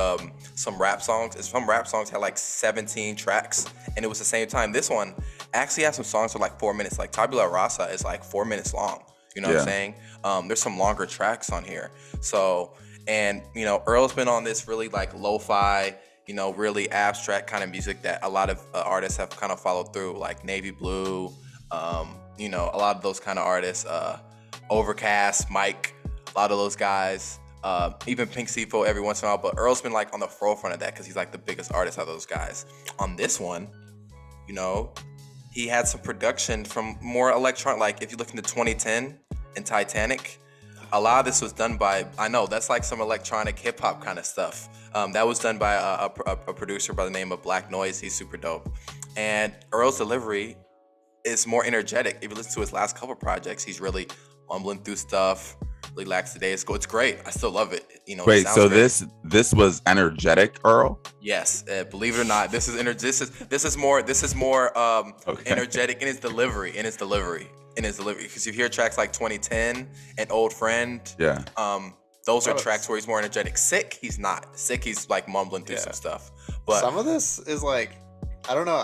some rap songs is some rap songs had like 17 tracks and it was the same time. This one actually has some songs for like 4 minutes. Like Tabula Rasa is like 4 minutes long. You know what I'm saying? There's some longer tracks on here. So, and Earl's been on this really like lo-fi, really abstract kind of music that a lot of artists have kind of followed through, like Navy Blue, a lot of those kind of artists, Overcast, Mike. A lot of those guys, even Pink Sifo every once in a while, but Earl's been like on the forefront of that because he's like the biggest artist of those guys. On this one, he had some production from more electronic, like if you look into 2010 and Titanic, a lot of this was done by, I know, that's like some electronic hip hop kind of stuff. That was done by a producer by the name of Black Noise. He's super dope. And Earl's delivery it's more energetic. If you listen to his last couple projects, he's really mumbling through stuff, really lackadaisical. It's great. I still love it. You know. It Wait, sounds so great. this was energetic, Earl? Yes, believe it or not, this is more Okay. energetic in its delivery. Because you hear tracks like 2010 and Old Friend. Yeah. Those are tracks where he's more energetic. Sick, he's not. Sick, he's like mumbling through some stuff. But some of this is like, I don't know.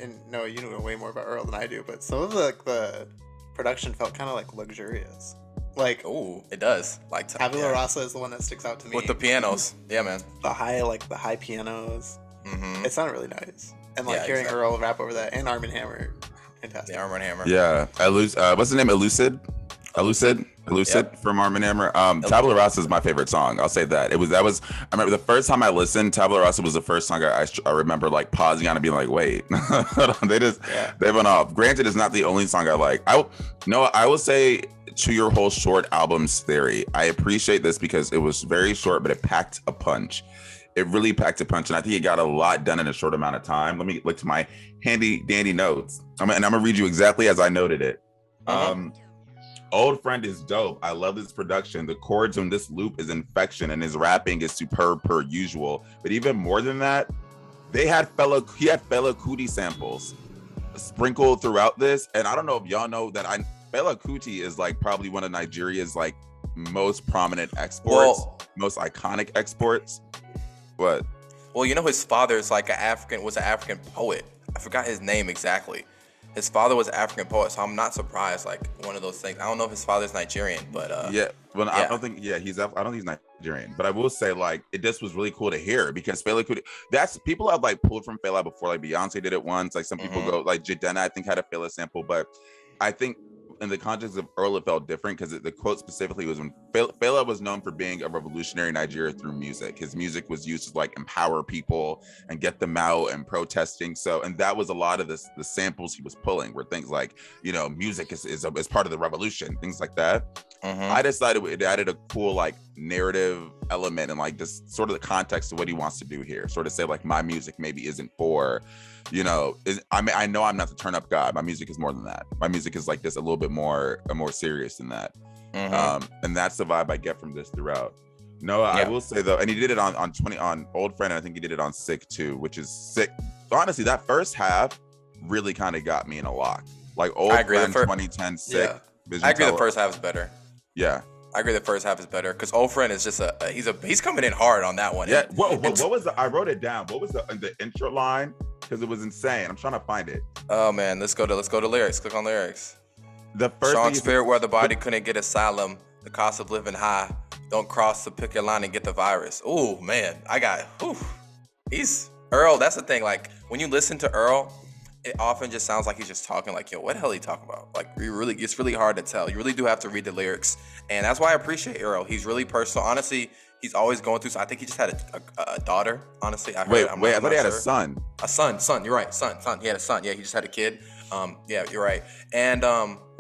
And no, you know way more about Earl than I do. But some of the production felt kind of like luxurious. Like, oh, it does. Like Tabula Rasa is the one that sticks out to me. With the pianos, yeah, man. The high pianos. Mm-hmm. It sounded really nice. And like hearing Earl rap over that and Arm & Hammer, fantastic. The Arm & Hammer. Yeah. What's the name? Elucid from Arm & Hammer. Tabula Rasa is my favorite song. I'll say that. I remember the first time I listened, Tabula Rasa was the first song I remember like pausing on and being like, wait, they went off. Granted, it's not the only song I like. I will say, to your whole short albums theory, I appreciate this because it was very short, but it packed a punch. It really packed a punch, and I think it got a lot done in a short amount of time. Let me look to my handy dandy notes, and I'm gonna read you exactly as I noted it. Old Friend is dope. I love this production. The chords on this loop is infection, and his rapping is superb per usual. But even more than that, he had Fela Kuti samples sprinkled throughout this, and I don't know if y'all know that Fela Kuti is like probably one of Nigeria's like most prominent exports, most iconic exports. What? Well, you know his father is like was an African poet. I forgot his name exactly. His father was an African poet, so I'm not surprised. Like one of those things. I don't know if his father's Nigerian, but I don't think he's Nigerian. But I will say like this was really cool to hear because Fela Kuti. People have like pulled from Fela before. Like Beyonce did it once. Like some people go like Jadena, I think had a Fela sample, but I think in the context of Earl, it felt different because the quote specifically was when Fela was known for being a revolutionary in Nigeria through music. His music was used to like empower people and get them out and protesting. So, and that was a lot of the samples he was pulling were things like, you know, music is part of the revolution, things like that. I decided it added a cool like narrative element and like just sort of the context of what he wants to do here. Sort of say like my music maybe isn't for, you know, I know I'm not the turn up god. My music is more than that. My music is like this a little bit more serious than that. And that's the vibe I get from this throughout. No, I will say though, and he did it on Old Friend, and I think he did it on Sick too, which is sick. Honestly, that first half really kind of got me in a lock. Like Old Friend 2010 Sick. Yeah. I agree the first half is better. Yeah. I agree the first half is better because Old Friend is just he's coming in hard on that one. Yeah. What was I wrote it down. What was the intro line? Because it was insane. I'm trying to find it. Oh man, let's go to lyrics. Click on lyrics. The first strong spirit where the body couldn't get asylum. The cost of living high. Don't cross the picket line and get the virus. Oh man, he's Earl. That's the thing. Like when you listen to Earl, it often just sounds like he's just talking like, yo, what the hell are you talking about? Like it's really hard to tell. You really do have to read the lyrics. And that's why I appreciate Earl. He's really personal. Honestly, he's always going through. So I think he just had a daughter. Honestly, I thought he had a son. A son. You're right. Son. He had a son. Yeah, he just had a kid. Yeah, you're right. And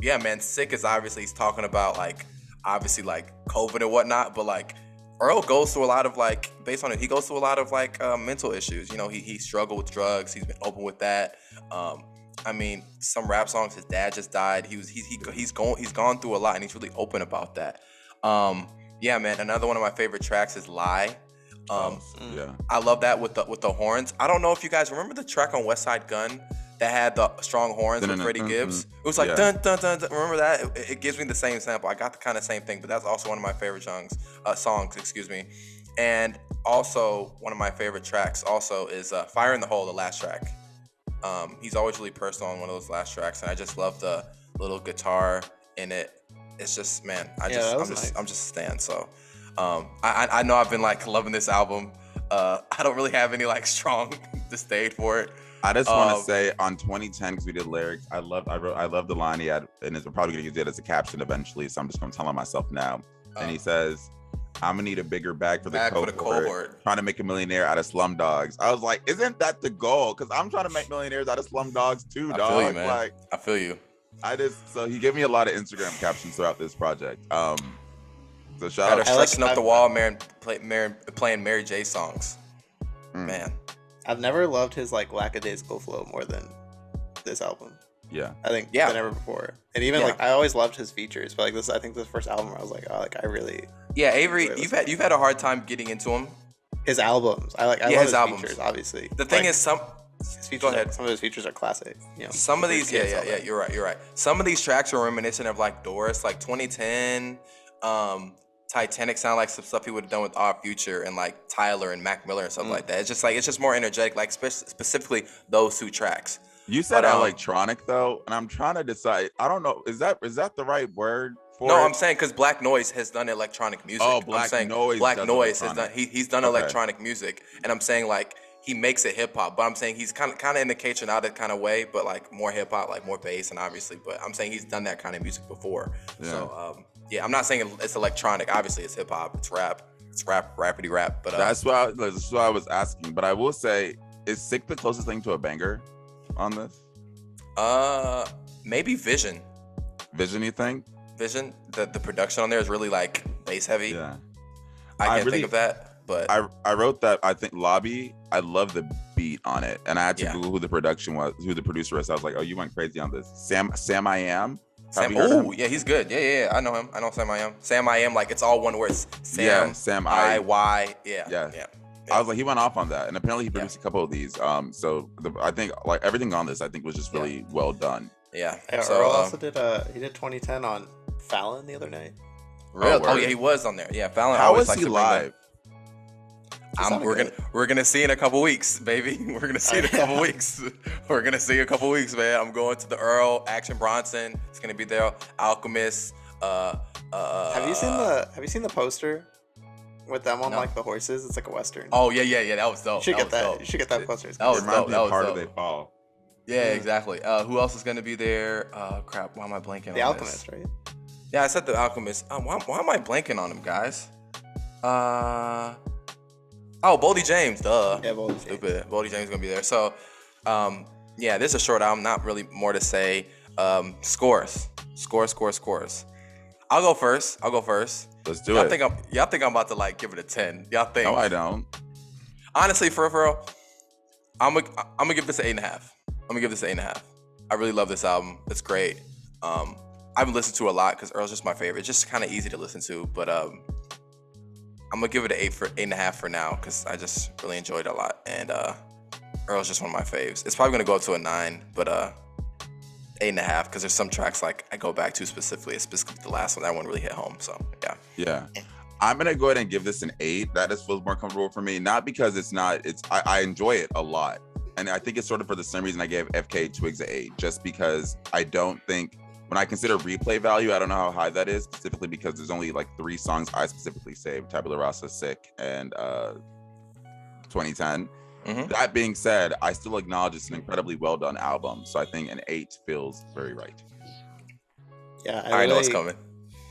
yeah, man, Sick is obviously he's talking about like obviously like COVID and whatnot, but like Earl goes through a lot of like he goes through a lot of like mental issues. You know, he struggled with drugs. He's been open with that. I mean, some rap songs. His dad just died. He's gone through a lot, and he's really open about that. Yeah, man. Another one of my favorite tracks is "Lie." I love that with the horns. I don't know if you guys remember the track on West Side Gun that had the strong horns with Freddie Gibbs. It was like dun dun dun dun. Remember that? It gives me the same sample. I got the kind of same thing, but that's also one of my favorite songs. Excuse me. And also one of my favorite tracks also is "Fire in the Hole," the last track. He's always really personal on one of those last tracks, and I just love the little guitar in it. It's just, man, I'm just a stan. So, I know I've been like loving this album. I don't really have any like strong disdain for it. I just want to say on 2010, because we did lyrics, I love the line he had, and it's probably gonna use it as a caption eventually. So I'm just gonna tell him myself now. And he says, "I'm gonna need a bigger bag for the cohort. Trying to make a millionaire out of slum dogs." I was like, isn't that the goal? Because I'm trying to make millionaires out of slum dogs too, dog. I feel you, man. Like, I feel you. So he gave me a lot of Instagram captions throughout this project. So shout out. Stretching up the wall, playing Mary J songs. Man. I've never loved his like lackadaisical flow more than this album. I think than ever before. And even like I always loved his features, but like this, I think this first album, I was like, oh, like I really. Yeah, Avery, you've had a hard time getting into him. His albums, I love his albums. Features, obviously. The thing is, his features, go ahead. Some of his features are classic. You know, some of these, yeah, you're right. Some of these tracks are reminiscent of like Doris, like 2010. Titanic sound like some stuff he would have done with Our Future and like Tyler and Mac Miller and stuff like that. It's just more energetic, like specifically those two tracks. You said electronic though, and I'm trying to decide. I don't know. Is that the right word for it? I'm saying because Black Noise has done electronic music. Oh, Black Noise has done. He's done electronic music, and I'm saying like he makes it hip hop, but I'm saying he's kind of in the K'Trell out kind of way, but like more hip hop, like more bass, and obviously. But I'm saying he's done that kind of music before. Yeah. So I'm not saying it's electronic. Obviously, it's hip hop. It's rap. It's rapidy rap. But that's why I was asking. But I will say, is Sick the closest thing to a banger on this? Maybe Vision. Vision, you think? Vision. The production on there is really like bass heavy. Yeah. I can't think of that, but I wrote that. I think Lobby. I love the beat on it, and I had to Google who the producer was. I was like, oh, you went crazy on this. Sam I Am. Yeah, he's good. Yeah, I know him. I know Sam I Am. Sam I Am, like it's all one word. Sam I Y. Yeah. I was like, he went off on that, and apparently he produced a couple of these. I think like everything on this, I think was just really well done. Yeah. So Earl also did 2010 on Fallon the other night. Really? Oh yeah, he was on there. Yeah, Fallon. How was he live? We're gonna see in a couple weeks, baby. We're gonna see in a couple weeks. We're gonna see a couple weeks, man. I'm going to the Earl, Action Bronson. It's gonna be there. Alchemist. Have you seen the poster with them on like the horses? It's like a western. Oh yeah. That was dope. You should get that. You should get that poster. That was dope. That was part dope. of They Fall. Yeah, exactly. Who else is gonna be there? Crap. Why am I blanking? The Alchemist, right? Yeah, I said the Alchemist. Why am I blanking on him, guys? Boldy James, duh. Yeah, Boldy James. Stupid. Boldy James is gonna be there. So, this is a short album. Not really more to say. Scores. I'll go first. Let's do it. Y'all think I'm about to like give it a 10? Y'all think? No, I don't. Honestly, for real, I'm gonna give this an 8.5. I really love this album. It's great. I haven't listened to it a lot because Earl's just my favorite. It's just kind of easy to listen to, but I'm gonna give it an 8.5 for now because I just really enjoyed it a lot, and Earl's just one of my faves. It's probably gonna go up to a 9, but 8.5 because there's some tracks like I go back to specifically the last one. That one really hit home. So yeah. I'm gonna go ahead and give this an 8. That just feels more comfortable for me, not because I enjoy it a lot, and I think it's sort of for the same reason I gave FKA Twigs an 8, just because I don't think. When I consider replay value, I don't know how high that is, specifically because there's only like 3 songs I specifically saved: Tabula Rasa, Sick, and 2010. Mm-hmm. That being said, I still acknowledge it's an incredibly well done album, so I think an 8 feels very right. Yeah, I know what's coming.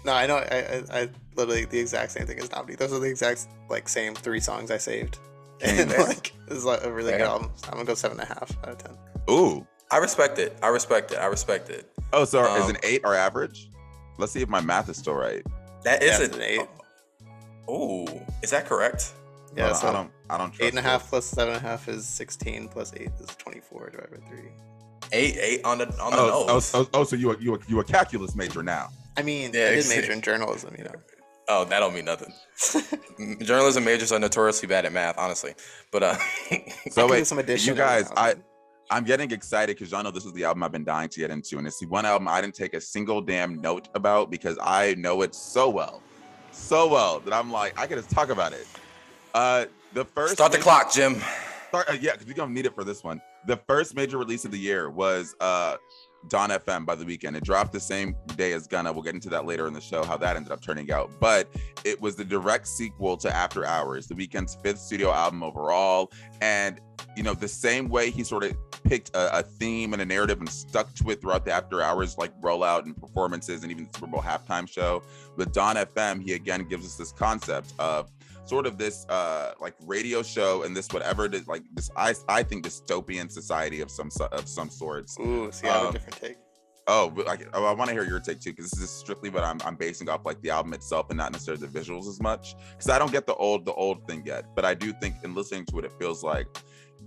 No, I know. I literally the exact same thing as Nnamdi. Those are the exact like same 3 songs I saved, and like this is like a really good album. So I'm gonna go 7.5 out of 10. Ooh. I respect it. Oh, so is an 8 our average? Let's see if my math is still right. That is an 8. Oh, is that correct? Yeah, no, so I don't trust 8.5 plus 7.5 is 16 plus 8 is 24 divided by 3. 8 on the nose. So you a calculus major now? I mean, I did major in journalism, you know. Oh, that don't mean nothing. Journalism majors are notoriously bad at math, honestly. But so wait, you guys, I'm getting excited because y'all know this is the album I've been dying to get into, and it's the one album I didn't take a single damn note about because I know it so well that I'm like, I can just talk about it. The first start the clock, Jim. Yeah, because we're gonna need it for this one. The first major release of the year was Dawn FM by The Weeknd. It dropped the same day as Gunna. We'll get into that later in the show, how that ended up turning out. But it was the direct sequel to After Hours, The Weeknd's 5th studio album overall. And, you know, the same way he sort of picked a theme and a narrative and stuck to it throughout the After Hours, like rollout and performances and even the Super Bowl halftime show. With Dawn FM, he again gives us this concept of sort of this like radio show and this whatever it is, like this I think dystopian society of some sorts. Ooh, see, I have a different take. I want to hear your take too, because this is strictly what I'm basing off like the album itself and not necessarily the visuals as much, because I don't get the old thing yet, but I do think in listening to it, it feels like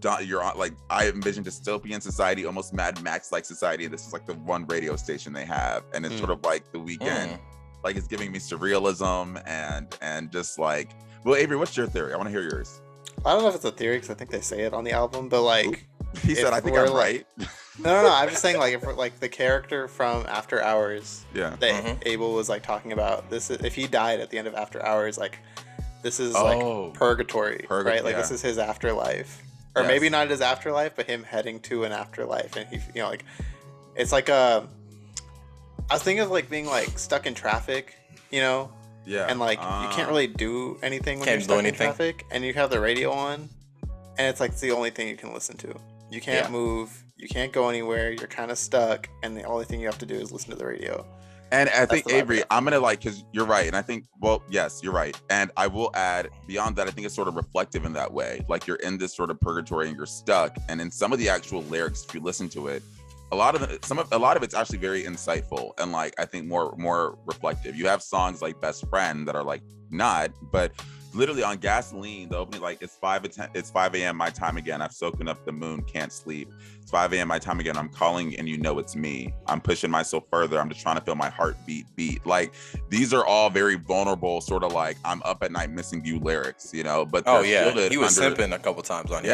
you're on, like, I envision dystopian society, almost Mad Max like society, and this is like the one radio station they have, and it's sort of like the Weeknd, like it's giving me surrealism and just like, well, Avery, what's your theory? I want to hear yours. I don't know if it's a theory because I think they say it on the album, but like he said, I think I'm right. No. I'm just saying, like, if we're, like, the character from After Hours, that Abel was like talking about, this is, if he died at the end of After Hours, like, this is like purgatory, right? Like this is his afterlife, or maybe not his afterlife, but him heading to an afterlife, and he, you know, like, it's like I was thinking of like being like stuck in traffic, you know. Yeah. And like you can't really do anything when you're stuck in traffic, and you have the radio on, and it's like it's the only thing you can listen to. You can't move, you can't go anywhere, you're kind of stuck, and the only thing you have to do is listen to the radio. And I think, Avery, I'm gonna like, because you're right, and I think, well, yes, you're right, and I will add beyond that, I think it's sort of reflective in that way. Like you're in this sort of purgatory and you're stuck, and in some of the actual lyrics, if you listen to it, a lot of it's actually very insightful and like I think more reflective. You have songs like Best Friend that are like not, but literally on Gasoline, the opening, like it's 5 a.m. my time again. I've soaking up the moon, can't sleep. It's 5 a.m. my time again. I'm calling and you know it's me. I'm pushing myself further. I'm just trying to feel my heartbeat beat. Like these are all very vulnerable, sort of like I'm up at night missing you lyrics, you know. But he was simping a couple times on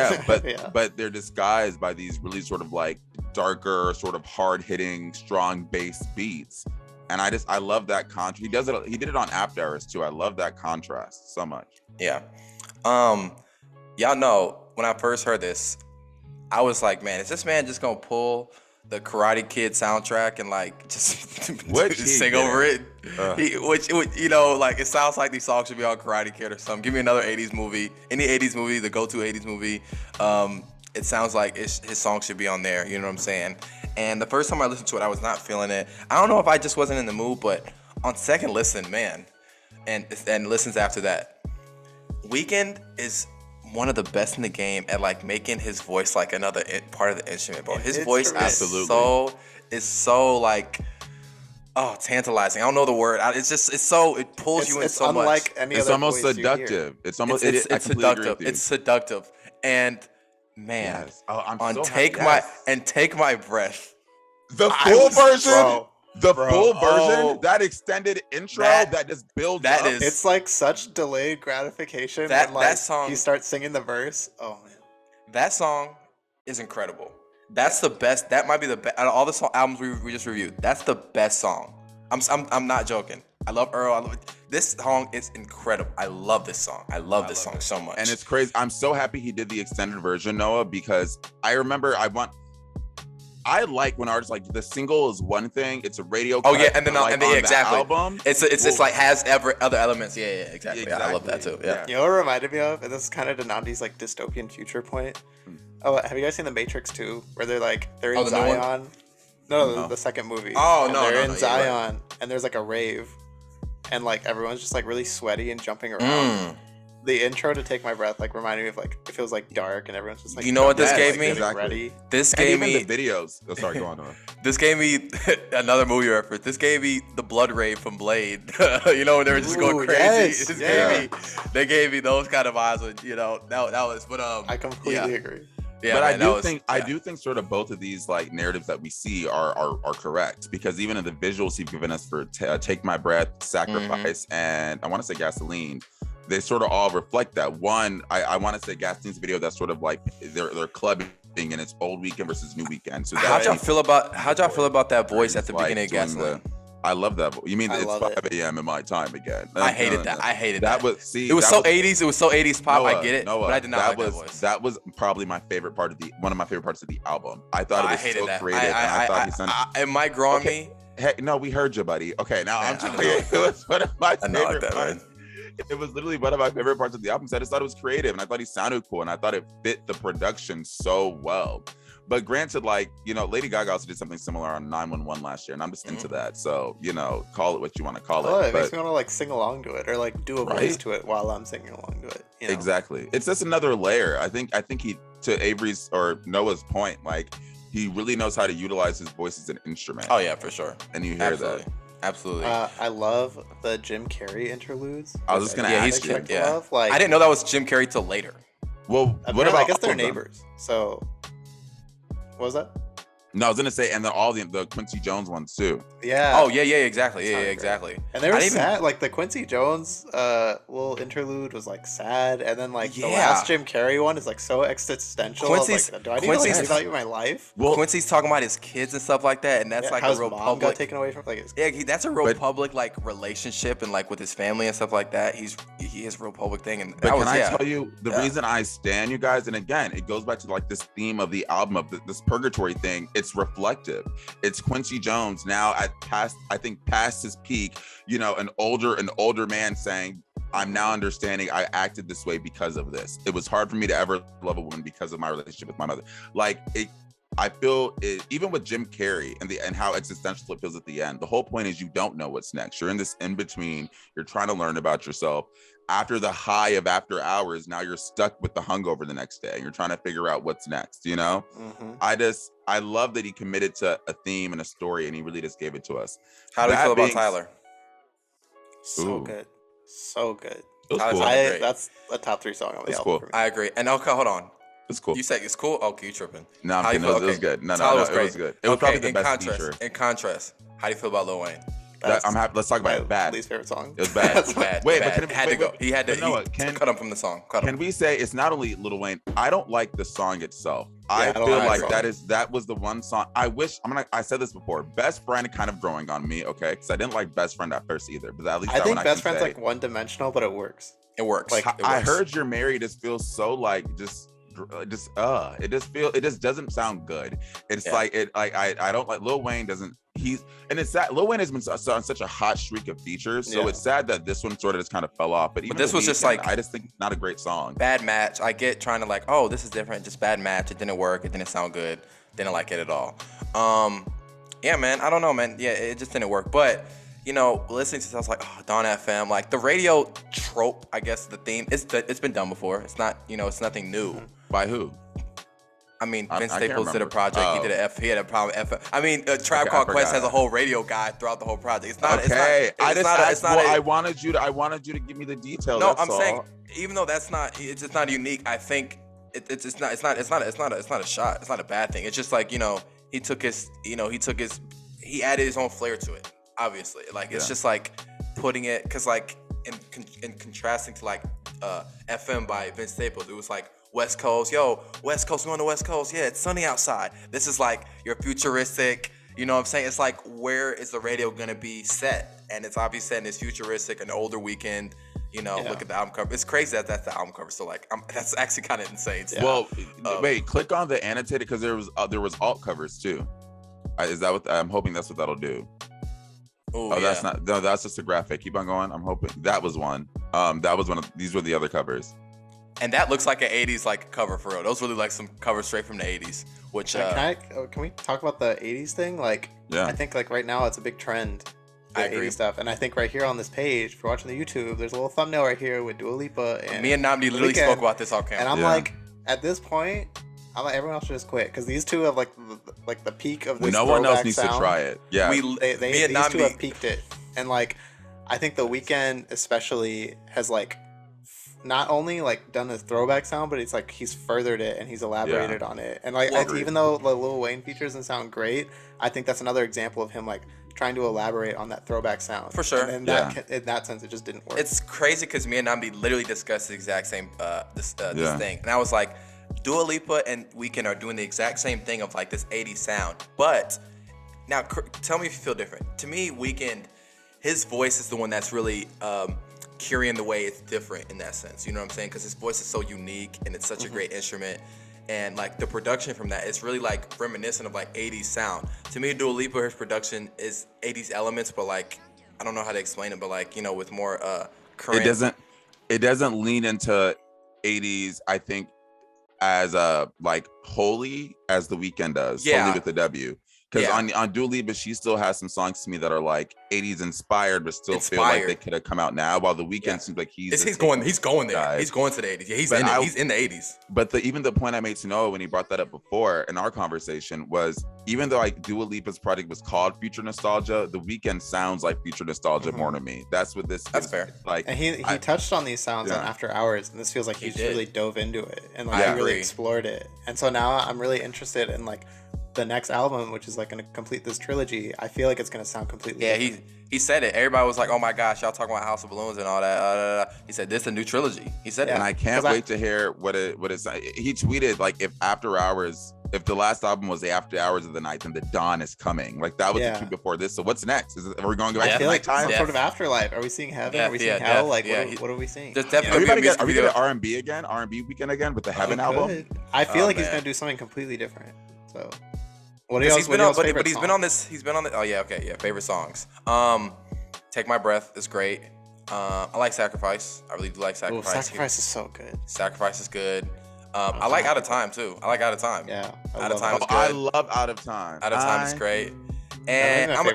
but they're disguised by these really sort of like darker, sort of hard hitting, strong bass beats. And I love that contrast. He did it on After Hours too. I love that contrast so much. Yeah. Y'all know when I first heard this, I was like, man, is this man just gonna pull the Karate Kid soundtrack and like just sing over it? Which you know, like it sounds like these songs should be on Karate Kid or something. Give me another 80s movie, any 80s movie, the go-to 80s movie. It sounds like his song should be on there. You know what I'm saying? And the first time I listened to it, I was not feeling it. I don't know if I just wasn't in the mood, but on second listen, man, and listens after that, Weeknd is one of the best in the game at like making his voice like another part of the instrument, bro. His voice is so like, tantalizing. I don't know the word. It pulls you in so much. Unlike any it's other almost voice seductive. It's almost it's seductive. It's seductive. And man, Take My Breath. The full version. Full version, that extended intro that just builds up. It's like such delayed gratification when like that song, he starts singing the verse. Oh man, that song is incredible. That's the best. That might be the best out of all the albums we just reviewed. That's the best song. I'm not joking. I love Earl. This song is incredible. I love this song. I love this song so much. And it's crazy. I'm so happy he did the extended version, Noah, because I remember I like when artists like the single is one thing, it's a radio cut. Oh yeah, and then like, exactly. Album, it's like has other elements. Yeah, exactly. I love that too. Yeah. You know what it reminded me of? And this is kind of Nnamdi's like dystopian future point. Oh, have you guys seen The Matrix 2, where they're in Zion? No, the second movie. They're in Zion, and there's like a rave, and like everyone's just like really sweaty and jumping around. The intro to Take My Breath like reminded me of like it feels like dark and everyone's just like, you know what this gave me? Exactly. Ready. This gave me the videos. Oh, sorry, go on. This gave me another movie reference. This gave me the blood rave from Blade. You know, when they were just going crazy. They gave me those kind of vibes. With, you know, that was. But I completely agree. Yeah, but I do think sort of both of these like narratives that we see are correct, because even in the visuals you've given us for Take My Breath, Sacrifice, and I want to say Gasoline, they sort of all reflect that. One, I want to say Gasoline's video that's sort of like they're clubbing and it's old Weeknd versus new Weeknd. So how'd y'all feel about that voice at the beginning of Gasoline? I love that. You mean it's 5 a.m. in my time again? I hated that. I hated that. It was so 80s. It was so 80s pop. I get it, but I did not like that voice. That was probably my favorite part of one of my favorite parts of the album. I thought it was so creative. And I thought he sounded. It might grow on me. Hey, no, we heard you, buddy. Okay, now I'm telling you, it was one of my favorite parts. It was literally one of my favorite parts of the album. So I just thought it was creative, and I thought he sounded cool, and I thought it fit the production so well. But granted, like, you know, Lady Gaga also did something similar on 911 last year, and I'm just into that. So, you know, call it what you want to call it. It makes me want to like sing along to it, or like do a voice to it while I'm singing along to it. You know? Exactly. It's just another layer. I think he, to Avery's or Noah's point, like he really knows how to utilize his voice as an instrument. Oh yeah, for sure. And you hear that. Absolutely. I love the Jim Carrey interludes. I was just gonna ask you. I didn't know that was Jim Carrey till later. Well, what I about guess all they're of them? neighbors. So, what was that? No, I was gonna say, and then all the Quincy Jones ones too. Yeah. Oh yeah, exactly. Yeah, Sounded great. exactly. And they were I didn't even- sad. Like the Quincy Jones little interlude was like sad, and then like the Yeah. last Jim Carrey one is like so existential. I was Quincy's- like, do I need to like Quincy's- reevaluate my life? Well, Quincy's talking about his kids and stuff like that, and that's Yeah, like how a his real mom public. got taken away from like his. Yeah, that's a real But- public like relationship and like with his family and stuff like that. He has a real public thing, and but that can was I yeah. tell you the reason I stand you guys? And again, it goes back to like this theme of the album of this purgatory thing. It's reflective. It's Quincy Jones now past his peak. You know, an older man saying, I'm now understanding I acted this way because of this. It was hard for me to ever love a woman because of my relationship with my mother. Like it, I feel it, even with Jim Carrey and how existential it feels at the end. The whole point is you don't know what's next. You're in this in between. You're trying to learn about yourself. After the high of after hours, now you're stuck with the hungover the next day. You're trying to figure out what's next. You know, I love that he committed to a theme and a story, and he really just gave it to us. How do you That feel about being- Tyler? So Ooh. good, so good. It was Tyler's cool. on it. Great. That's a top 3 song on the It's album cool. for me. I agree. And okay, hold on. It's cool. You say it's cool? Okay, you tripping? No, I'm How you kidding. feel? It was Okay. good. No, Tyler was it great. was good. It was probably the in best contrast, feature. In contrast, how do you feel about Lil Wayne? I'm happy. Let's talk about it. Bad. Least favorite song. It was bad. That's Bad. Wait, bad. but can had to go. He had to. but Noah, he cut him from the song. Cut Can him. we say it's not only Lil Wayne? I don't like the song itself. I I don't feel like like the song. that was the one song. I said this before. Best Friend kind of growing on me, okay? Because I didn't like Best Friend at first either. But at least I that think one Best can Friend's say. like one-dimensional, but it works. It works. Like, It I works. heard You're Married. It feels so like it just doesn't sound good. It's Yeah. like I don't like Lil Wayne doesn't. And it's sad. Lil Wayne has been on such a hot streak of features, so Yeah. it's sad that this one sort of just kind of fell off. But even this The was just Weeknd, like- I just think it's not a great song. Bad match. I get trying to like, oh, this is different. Just bad match. It didn't work. It didn't sound good. Didn't like it at all. Yeah, man. I don't know, man. Yeah, it just didn't work. But you know, listening to this, I was like, oh, Dawn FM, like the radio trope. I guess the theme. It's been done before. It's not. It's nothing new. By who? I mean, I Vince can't Staples did a remember. project. Oh. He had a problem. I mean, Tribe Okay, Called I Quest forgot. has a whole radio guy throughout the whole project. It's not. Okay, It's not. I just not. asked, It's not. well, a- I wanted you to give me the detail. No, that's I'm all. saying even though that's not, it's just not unique. I think it's not a shot. It's not a bad thing. It's just like he added his own flair to it. Obviously, like it's Yeah. just like putting it because like in contrasting to like FM by Vince Staples, it was like West Coast, West Coast, we're on the West Coast. Yeah, it's sunny outside. This is like your futuristic. You know what I'm saying? It's like, where is the radio gonna be set? And it's obviously set in this futuristic, an older Weeknd. Yeah. Look at the album cover. It's crazy that that's the album cover. So like, that's actually kind of insane. So, Well, wait, click on the annotated because there was alt covers too. Is that what I'm hoping? That's what that'll do. ooh, Oh, yeah. that's not. No, that's just a graphic. Keep on going. I'm hoping that was one. That was one of these were the other covers. And that looks like an 80s like cover for real. Those really like some covers straight from the 80s. Which Can we talk about the 80s thing? Like, Yeah. I think like right now it's a big trend. I the agree. 80s stuff. And I think right here on this page, if you're watching the YouTube, there's a little thumbnail right here with Dua Lipa and me and Nnamdi literally Weeknd. spoke about this off camera. And I'm Yeah. like, at this point, I'm like, everyone else should just quit because these two have like the peak of this. No one else throwback needs sound. to try it. Yeah. me and These two have Nnamdi. peaked it, and like, I think the Weeknd especially has like not only like done a throwback sound, but it's like he's furthered it and he's elaborated on it. And like, Well, even though the Lil Wayne feature doesn't sound great, I think that's another example of him like trying to elaborate on that throwback sound. For sure. And in that sense, it just didn't work. It's crazy because me and Nnamdi literally discussed the exact same this Yeah. thing, and I was like, Dua Lipa and Weeknd are doing the exact same thing of like this 80s sound. But now, tell me if you feel different. To me, Weeknd, his voice is the one that's really carrying the way. It's different in that sense. You know what I'm saying? Because his voice is so unique and it's such a great instrument. And like the production from that, it's really like reminiscent of like 80s sound. To me, Dua Lipa, her production is 80s elements, but like I don't know how to explain it, but like with more current. It doesn't lean into 80s, I think, as like wholly as the Weeknd does. Yeah. Wholly with the W. Because on Dua Lipa, she still has some songs to me that are like 80s inspired, but still feel like they could have come out now. While The Weeknd seems like he's going there. Guy. He's going to the 80s. Yeah, he's in the 80s. But even the point I made to Noah when he brought that up before in our conversation was, even though Dua Lipa's project was called Future Nostalgia, The Weeknd sounds like Future Nostalgia more to me. That's what this. That's fair. Like, and he touched on these sounds on After Hours, and this feels like he's really dove into it and like he really explored it. And so now I'm really interested in like the next album, which is like going to complete this trilogy. I feel like it's going to sound completely different. He said it. Everybody was like, oh my gosh, y'all talking about House of Balloons and all that. He said this is a new trilogy. He said it. And I can't wait to hear what it's. He tweeted like, if the last album was the After Hours of the Night, then the Dawn is coming. Like that was the tweet before this. So what's next? Are we going back to nighttime? Some sort of afterlife. Are we seeing heaven? Are we seeing hell? Like what are we seeing? There's definitely are we gonna R&B again? R&B Weeknd again with the Heaven album? I feel like he's gonna do something completely different. So. He's been on this. Favorite songs. Take My Breath is great. I like Sacrifice. I really do like Sacrifice. Sacrifice is so good. Sacrifice is good. I like Out of Time too. I like Out of Time. Yeah. Out of Time is good. I love Out of Time. Out of Time is great. And I'm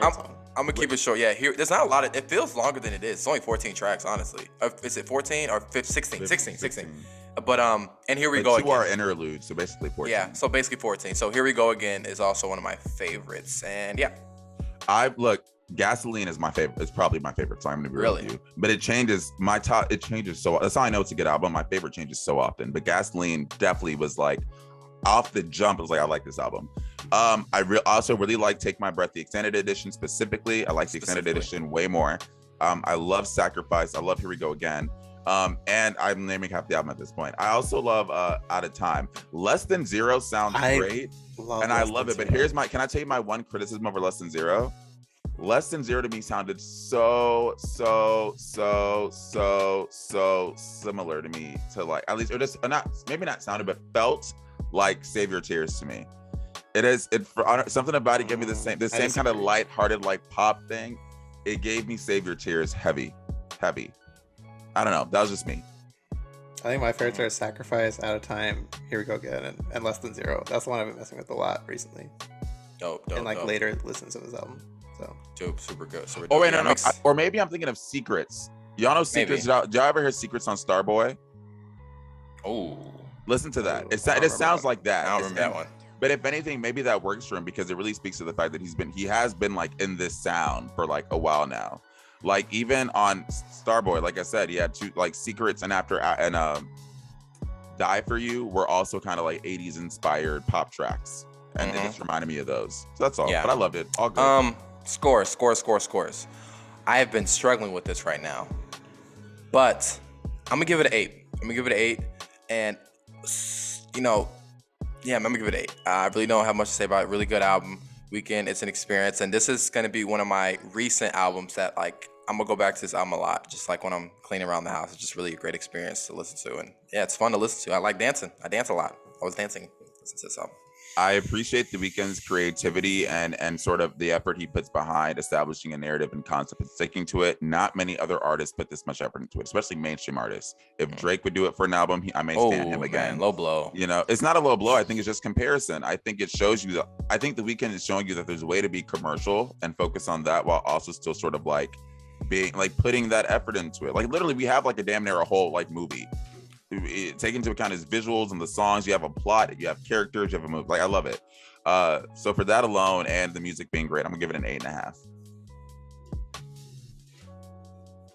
gonna keep it short. Yeah, there's not a lot of. It feels longer than it is. It's only 14 tracks, honestly. Is it 14 or 16? 16. But and Here We Go Again. 2 are interludes, so basically 14. Yeah, so basically 14. So Here We Go Again is also one of my favorites, and Gasoline is my favorite. It's probably my favorite song. I'm gonna be real with you. But it changes my top. It changes so. That's how I know it's a good album. My favorite changes so often. But Gasoline definitely was like off the jump. It was like, I like this album. I also really like Take My Breath, the extended edition specifically. I like the extended edition way more. I love Sacrifice. I love Here We Go Again. And I'm naming half the album at this point. I also love Out of Time. Less Than Zero sounds great, and I love it. But can I tell you my one criticism over Less Than Zero? Less Than Zero to me sounded so similar to me to like, at least, or just maybe not sounded, but felt like Save Your Tears to me. Something about it gave me the same kind of lighthearted like pop thing. It gave me Save Your Tears heavy. I don't know. That was just me. I think my favorites are Sacrifice, Out of Time, Here We Go Again, and Less Than Zero. That's the one I've been messing with a lot recently. Dope. And like later listens of his album. So dope, super good. Oh wait, no. Or maybe I'm thinking of Secrets. Y'all know Secrets? Did y'all ever hear Secrets on Starboy? Oh, listen to that. It sounds like that. I don't remember that one. But if anything, maybe that works for him because it really speaks to the fact that he has been like in this sound for like a while now. Like even on Starboy, like I said, he had two like Secrets and Die For You were also kind of like 80s inspired pop tracks. And it just reminded me of those. So that's all. Yeah. But I loved it. All good. Scores. I have been struggling with this right now. But I'm gonna give it an 8. And I'm gonna give it an 8. I really don't have much to say about it. Really good album. Weeknd, it's an experience, and this is gonna be one of my recent albums that like I'm gonna go back to this album a lot, just like when I'm cleaning around the house. It's just really a great experience to listen to, and yeah, it's fun to listen to. I like dancing. I dance a lot. I was dancing listening to this album. I appreciate The Weeknd's creativity and sort of the effort he puts behind establishing a narrative and concept and sticking to it. Not many other artists put this much effort into it, especially mainstream artists. If Drake would do it for an album, I may stand him again. Man, low blow. It's not a low blow. I think it's just comparison. I think it shows you that. I think The Weeknd is showing you that there's a way to be commercial and focus on that while also still sort of like being like putting that effort into it. Like literally, we have like a damn near a whole like movie. Take into account his visuals and the songs. You have a plot, you have characters, you have a movie. Like I love it. So for that alone and the music being great, I'm gonna give it an 8.5.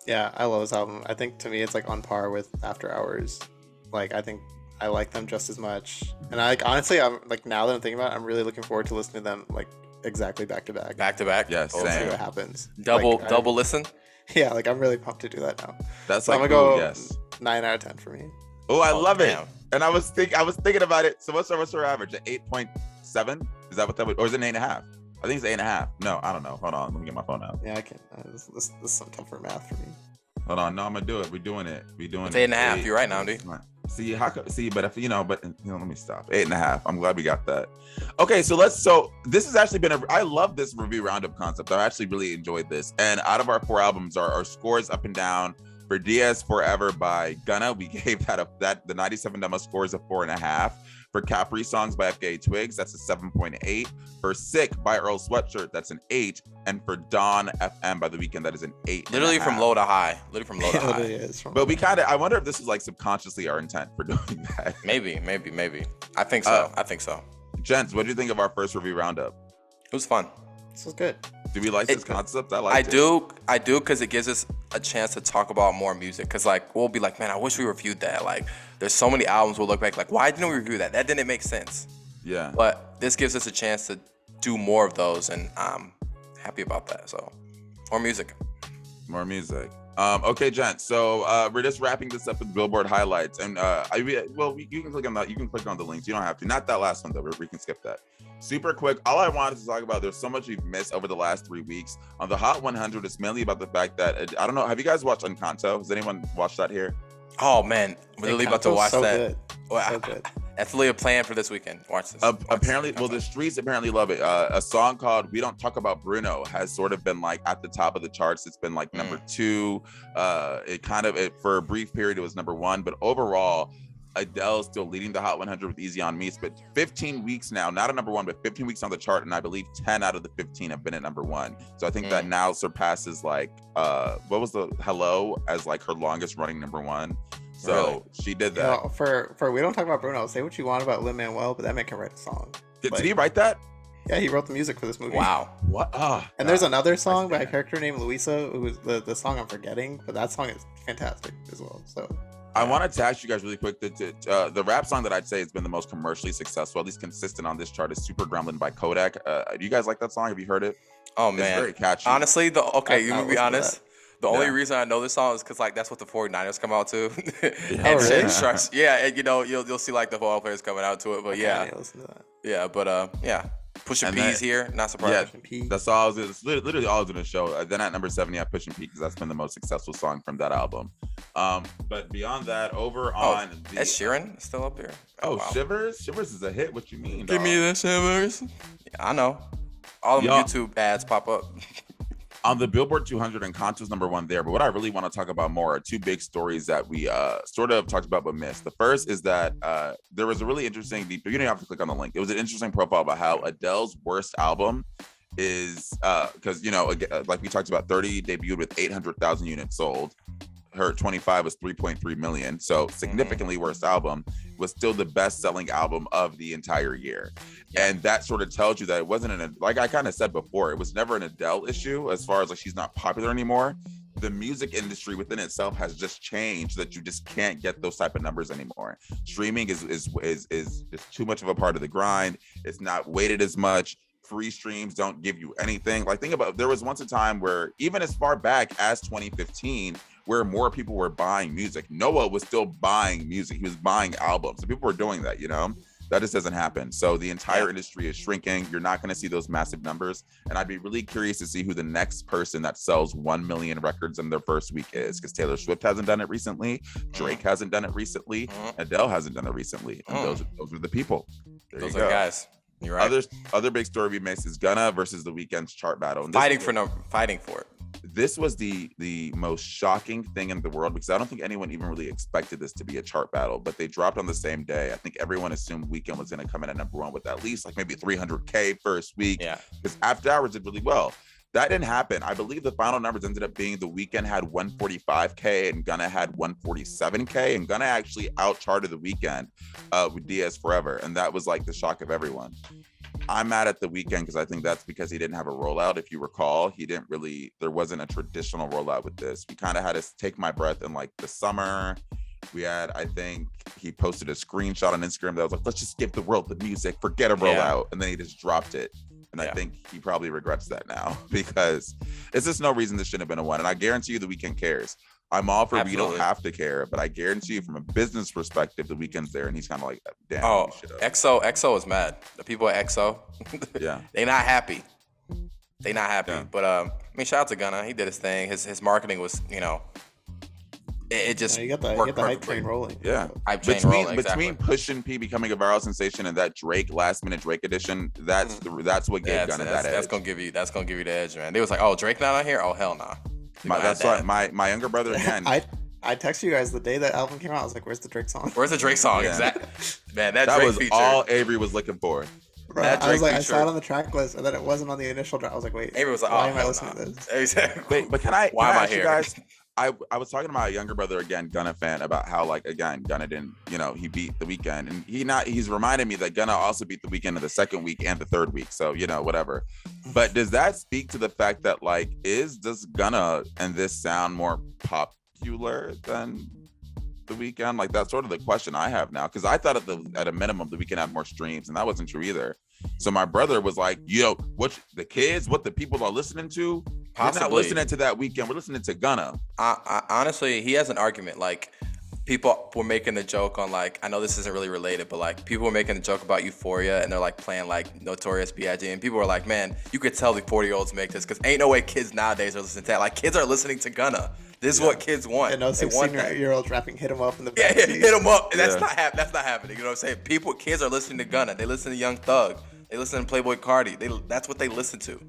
Yeah, I love this album. I think to me it's like on par with After Hours. Like I think I like them just as much. And I like honestly, I'm like now that I'm thinking about it, I'm really looking forward to listening to them like exactly back to back. Yes, we'll see what happens. Double listen. Yeah, like I'm really pumped to do that now. That's so like I'm gonna go yes. 9 out of 10 for me. Oh, I love it. And I was thinking about it. So what's our average? 8.7? Is that what that would, or is it 8.5? I think it's 8.5. No, I don't know. Hold on, let me get my phone out. Yeah, I can. This is some tougher math for me. Hold on, no, I'm gonna do it. We're doing it. It's 8.5. You're right, Nnamdi. But if let me stop. 8.5. I'm glad we got that. Okay, so this has actually been I love this review roundup concept. I actually really enjoyed this. And out of our 4 albums, our scores up and down. For DS Forever by Gunna, we gave the 97 demo scores of 4.5. For Capri Songs by FKA Twigs, that's a 7.8. For Sick by Earl Sweatshirt, that's an 8. And for Dawn FM by The Weeknd, that is an 8. Literally from low to high. Literally from low to high. But we I wonder if this is like subconsciously our intent for doing that. Maybe. I think so. Gents, what do you think of our first review roundup? It was fun. This was good. Do we like this concept? I do because it gives us a chance to talk about more music. Because like we'll be like, man, I wish we reviewed that. Like there's so many albums we'll look back like, why didn't we review that? That didn't make sense. Yeah. But this gives us a chance to do more of those, and I'm happy about that. So more music. Okay, gents. So we're just wrapping this up with Billboard highlights, and you can click on that. You can click on the links. You don't have to. Not that last one though. We can skip that. Super quick. All I wanted to talk about. There's so much we've missed over the last 3 weeks on the Hot 100. It's mainly about the fact that I don't know. Have you guys watched Encanto? Has anyone watched that here? Oh man, we're really about to watch that. Good. Well, so good. That's really a plan for this weekend. Watch this. The streets apparently love it. A song called "We Don't Talk About Bruno" has sort of been like at the top of the charts. It's been like number 2. For a brief period it was number 1, but overall, Adele's still leading the Hot 100 with "Easy on Me." But 15 weeks now, not at number 1, but 15 weeks on the chart, and I believe 10 out of the 15 have been at number 1. So I think that now surpasses like what was the "Hello" as like her longest running number 1. So really? She did that. You know, for We Don't Talk About Bruno, say what you want about Lin-Manuel, but that man can write a song. Did he write that? Yeah, he wrote the music for this movie. Wow. What? And there's another song by a character named Luisa, who is the song I'm forgetting, but that song is fantastic as well. So I wanted to ask you guys really quick the rap song that I'd say has been the most commercially successful, at least consistent on this chart, is "Super Gremlin" by Kodak. Do you guys like that song? Have you heard it? Oh man, it's very catchy. Honestly, you can be honest. The only Yeah. reason I know this song is because like that's what the 49ers come out to. Oh, really? Yeah, and you'll see like the football players coming out to it. But yeah, listen to that. Yeah, but yeah, Pusha P's here, not surprised. Yeah, that's all. It's literally all I was gonna show. Then at number 7, yeah, Pushing P, because that's been the most successful song from that album. But beyond that, over on Ed Sheeran is still up here. Oh, wow. Shivers is a hit. What you mean? Give me the shivers. Yeah, I know. All of YouTube ads pop up. On the Billboard 200, Encanto's number 1 there. But what I really want to talk about more are 2 big stories that we sort of talked about but missed. The first is that there was a really interesting, you don't have to click on the link. It was an interesting profile about how Adele's worst album is, because, like we talked about, 30 debuted with 800,000 units sold. Her 25 was 3.3 million. So significantly worst album, was still the best-selling album of the entire year. And that sort of tells you that it wasn't like I kind of said before, it was never an Adele issue as far as like she's not popular anymore. The music industry within itself has just changed, that you just can't get those type of numbers anymore. Streaming is just too much of a part of the grind. It's not weighted as much. Free streams don't give you anything. Like think about, there was once a time where even as far back as 2015, where more people were buying music. Noah was still buying music. He was buying albums. So people were doing that, That just doesn't happen. So the entire industry is shrinking. You're not going to see those massive numbers. And I'd be really curious to see who the next person that sells 1 million records in their first week is, because Taylor Swift hasn't done it recently. Drake hasn't done it recently. Adele hasn't done it recently. And those are the people. Those are the guys. You're right. Other big story we missed is Gunna versus The Weeknd's chart battle. And fighting for it. This was the most shocking thing in the world, because I don't think anyone even really expected this to be a chart battle, but they dropped on the same day. I think everyone assumed Weeknd was going to come in at number 1 with at least like maybe 300K first week. Yeah. Because After Hours did really well. That didn't happen. I believe the final numbers ended up being The Weeknd had 145K and Gunna had 147K, and Gunna actually out-charted The Weeknd with Diaz Forever, and that was like the shock of everyone. I'm mad at The Weeknd because I think that's because he didn't have a rollout. If you recall, there wasn't a traditional rollout with this. We kind of had to take my breath in like the summer. I think he posted a screenshot on Instagram that was like, let's just give the world the music, forget a rollout. And then he just dropped it. And I think he probably regrets that now, because it's just no reason this shouldn't have been a 1. And I guarantee you The Weeknd cares. I'm all for We don't have to care, but I guarantee you from a business perspective, The Weeknd's there and he's kind of like, damn. Oh, EXO is mad. The people at EXO, they not happy. Yeah. But I mean, shout out to Gunna. He did his thing. His marketing was, it just you got the hype train rolling. Yeah, between Pushin P becoming a viral sensation and that last minute Drake edition, that's what gave Gunna that edge. That's gonna give you the edge, man. They was like, oh, Drake not on here? Oh, hell nah. That's why my younger brother again. I texted you guys the day that album came out. I was like, "Where's the Drake song?" Where's the Drake song? Yeah. Exactly. Man, that That Drake was feature. all Avery was looking for. Bro, That I was Drake like, I feature. saw it on the track list, and then it wasn't on the initial drop. I was like, wait, Avery was like, why oh, am I hell listening no. to this? Exactly. Wait, but can I Why am I ask you here? guys? I was talking to my younger brother again, Gunna fan, about how like again Gunna didn't, he beat the Weeknd, and he's reminded me that Gunna also beat the Weeknd in the second week and the third week. So whatever. But does that speak to the fact that like does Gunna and this sound more popular than the Weeknd? Like that's sort of the question I have now, because I thought at a minimum the Weeknd had more streams, and that wasn't true either. So my brother was like, what the kids, what the people are listening to? Possibly. We're not listening to that Weeknd. We're listening to Gunna. I honestly, he has an argument. Like, people were making the joke on like, I know this isn't really related, but like people were making the joke about Euphoria, and they're like playing like Notorious B.I.G. and people were like, man, you could tell the 40-year-olds make this, because ain't no way kids nowadays are listening to that. Like, kids are listening to Gunna. This is what kids want. And no They want that. 16-year-olds rapping "Hit 'Em Up" in the Yeah, backseat. hit them up. And that's not happening. You know what I'm saying? Kids are listening to Gunna. They listen to Young Thug. They listen to Playboy Cardi. That's what they listen to.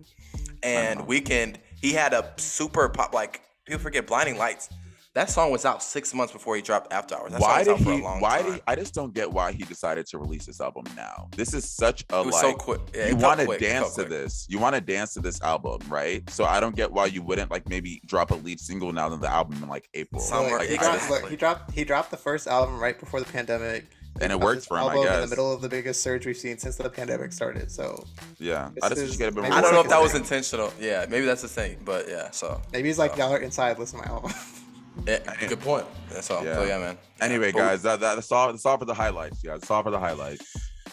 And Weeknd, he had a super pop, like, people forget Blinding Lights. That song was out 6 months before he dropped After Hours. That song was out for a long time. I just don't get why he decided to release this album now. This is such a, It was like, so quick. Yeah, you want to dance to this. You want to dance to this album, right? So I don't get why you wouldn't like maybe drop a lead single now than the album in like April. Summer. Like, He dropped the first album right before the pandemic. And it worked for him, I In guess. the middle of the biggest surge we've seen since the pandemic started. So yeah, I just get a bit more. I don't know if that was intentional. Yeah, maybe that's the thing. But yeah, so maybe he's like, y'all are inside, listen to my album. yeah, good point. That's all. Yeah. So yeah, man. Anyway, guys, that's all for the highlights. Yeah, that's all for the highlights.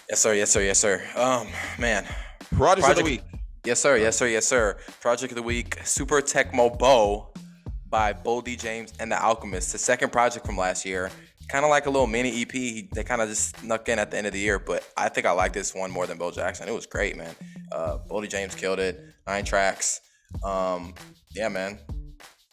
Yes, sir. Man. Project of the week. Yes, sir. Project of the week, Super Tecmo Bow by Boldy James and The Alchemist. The second project from last year. Kind of like a little mini EP. They kind of just snuck in at the end of the year, but I think I like this one more than Bo Jackson. It was great, man. Boldy James killed it. 9 tracks. Yeah, man.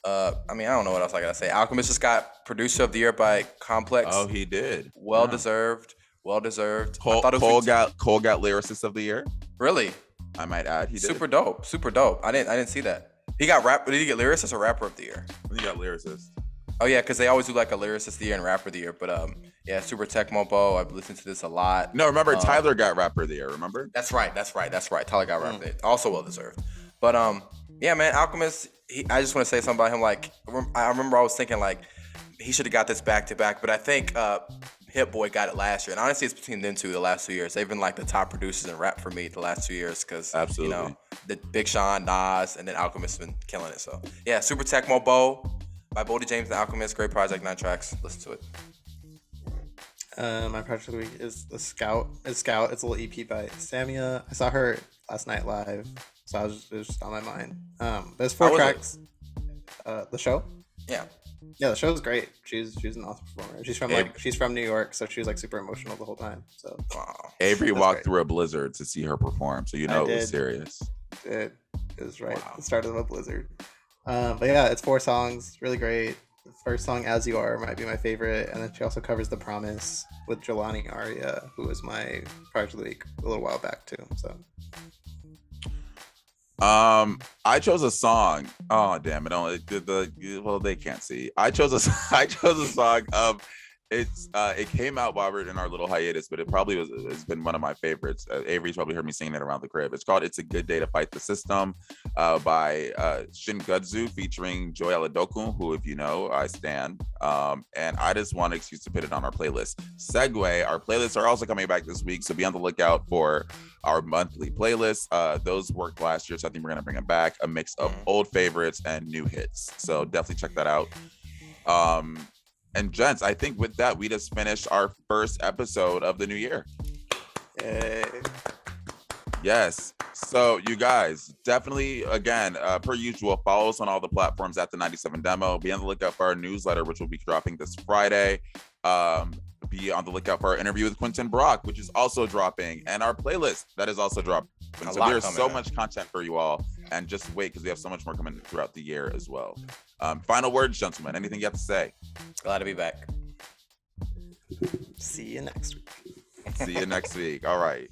I don't know what else I gotta say. Alchemist just got Producer of the Year by Complex. Oh, he did. Well deserved. Cole got Lyricist of the Year. Really? I might add, he did. Super dope. I didn't see that. He got Did he get Lyricist or Rapper of the Year? He got Lyricist. Oh yeah, because they always do like a Lyricist of the Year and Rapper of the Year. But yeah, Super Tecmo Bow. I've listened to this a lot. No, remember Tyler got Rapper of the Year. Remember? That's right. Tyler got Rapper of the Year. Also well deserved. But yeah, man, Alchemist. I just want to say something about him. Like, I remember I was thinking like he should have got this back to back, but I think Hit Boy got it last year, and honestly, it's between them two the last 2 years. They've been like the top producers in rap for me the last 2 years because the Big Sean, Nas, and then Alchemist have been killing it. So yeah, Super Tecmo Bow by Boldy James and Alchemist, great project, 9 tracks. Listen to it. My project of the week is Scout. It's a little EP by Samia. I saw her last night live, so it was just on my mind. There's 4 tracks. The show? Yeah, the show was great. She's an awesome performer. She's from New York, so she was like super emotional the whole time. So wow. Avery walked through a blizzard to see her perform, so it was serious. It was right at the start of a blizzard. But yeah, it's 4 songs, really great. The first song, As You Are, might be my favorite, and then she also covers The Promise with Jelani Aria, who was my project of the week a little while back too. So I chose a song. Oh damn it! Well, they can't see. I chose a song. It came out while we were in our little hiatus, but it's been one of my favorites. Avery's probably heard me singing it around the crib. It's called "It's a Good Day to Fight the System" by Shingudzu featuring Joy Aladokun, who, if you know, I stan. And I just want an excuse to put it on our playlist. Segue, our playlists are also coming back this week, so be on the lookout for our monthly playlists. Those worked last year, so I think we're gonna bring them back. A mix of old favorites and new hits. So definitely check that out. And gents, I think with that, we just finished our first episode of the new year. Yay. Yes. So you guys, definitely, again, per usual, follow us on all the platforms at the 97 Demo. Be on the lookout for our newsletter, which will be dropping this Friday. Be on the lookout for our interview with Quentin Brock, which is also dropping, and our playlist that is also dropping. So there's so much content for you all, and just wait because we have so much more coming throughout the year as well. Final words, gentlemen. Anything you have to say? Glad to be back. See you next week. See you next week. All right.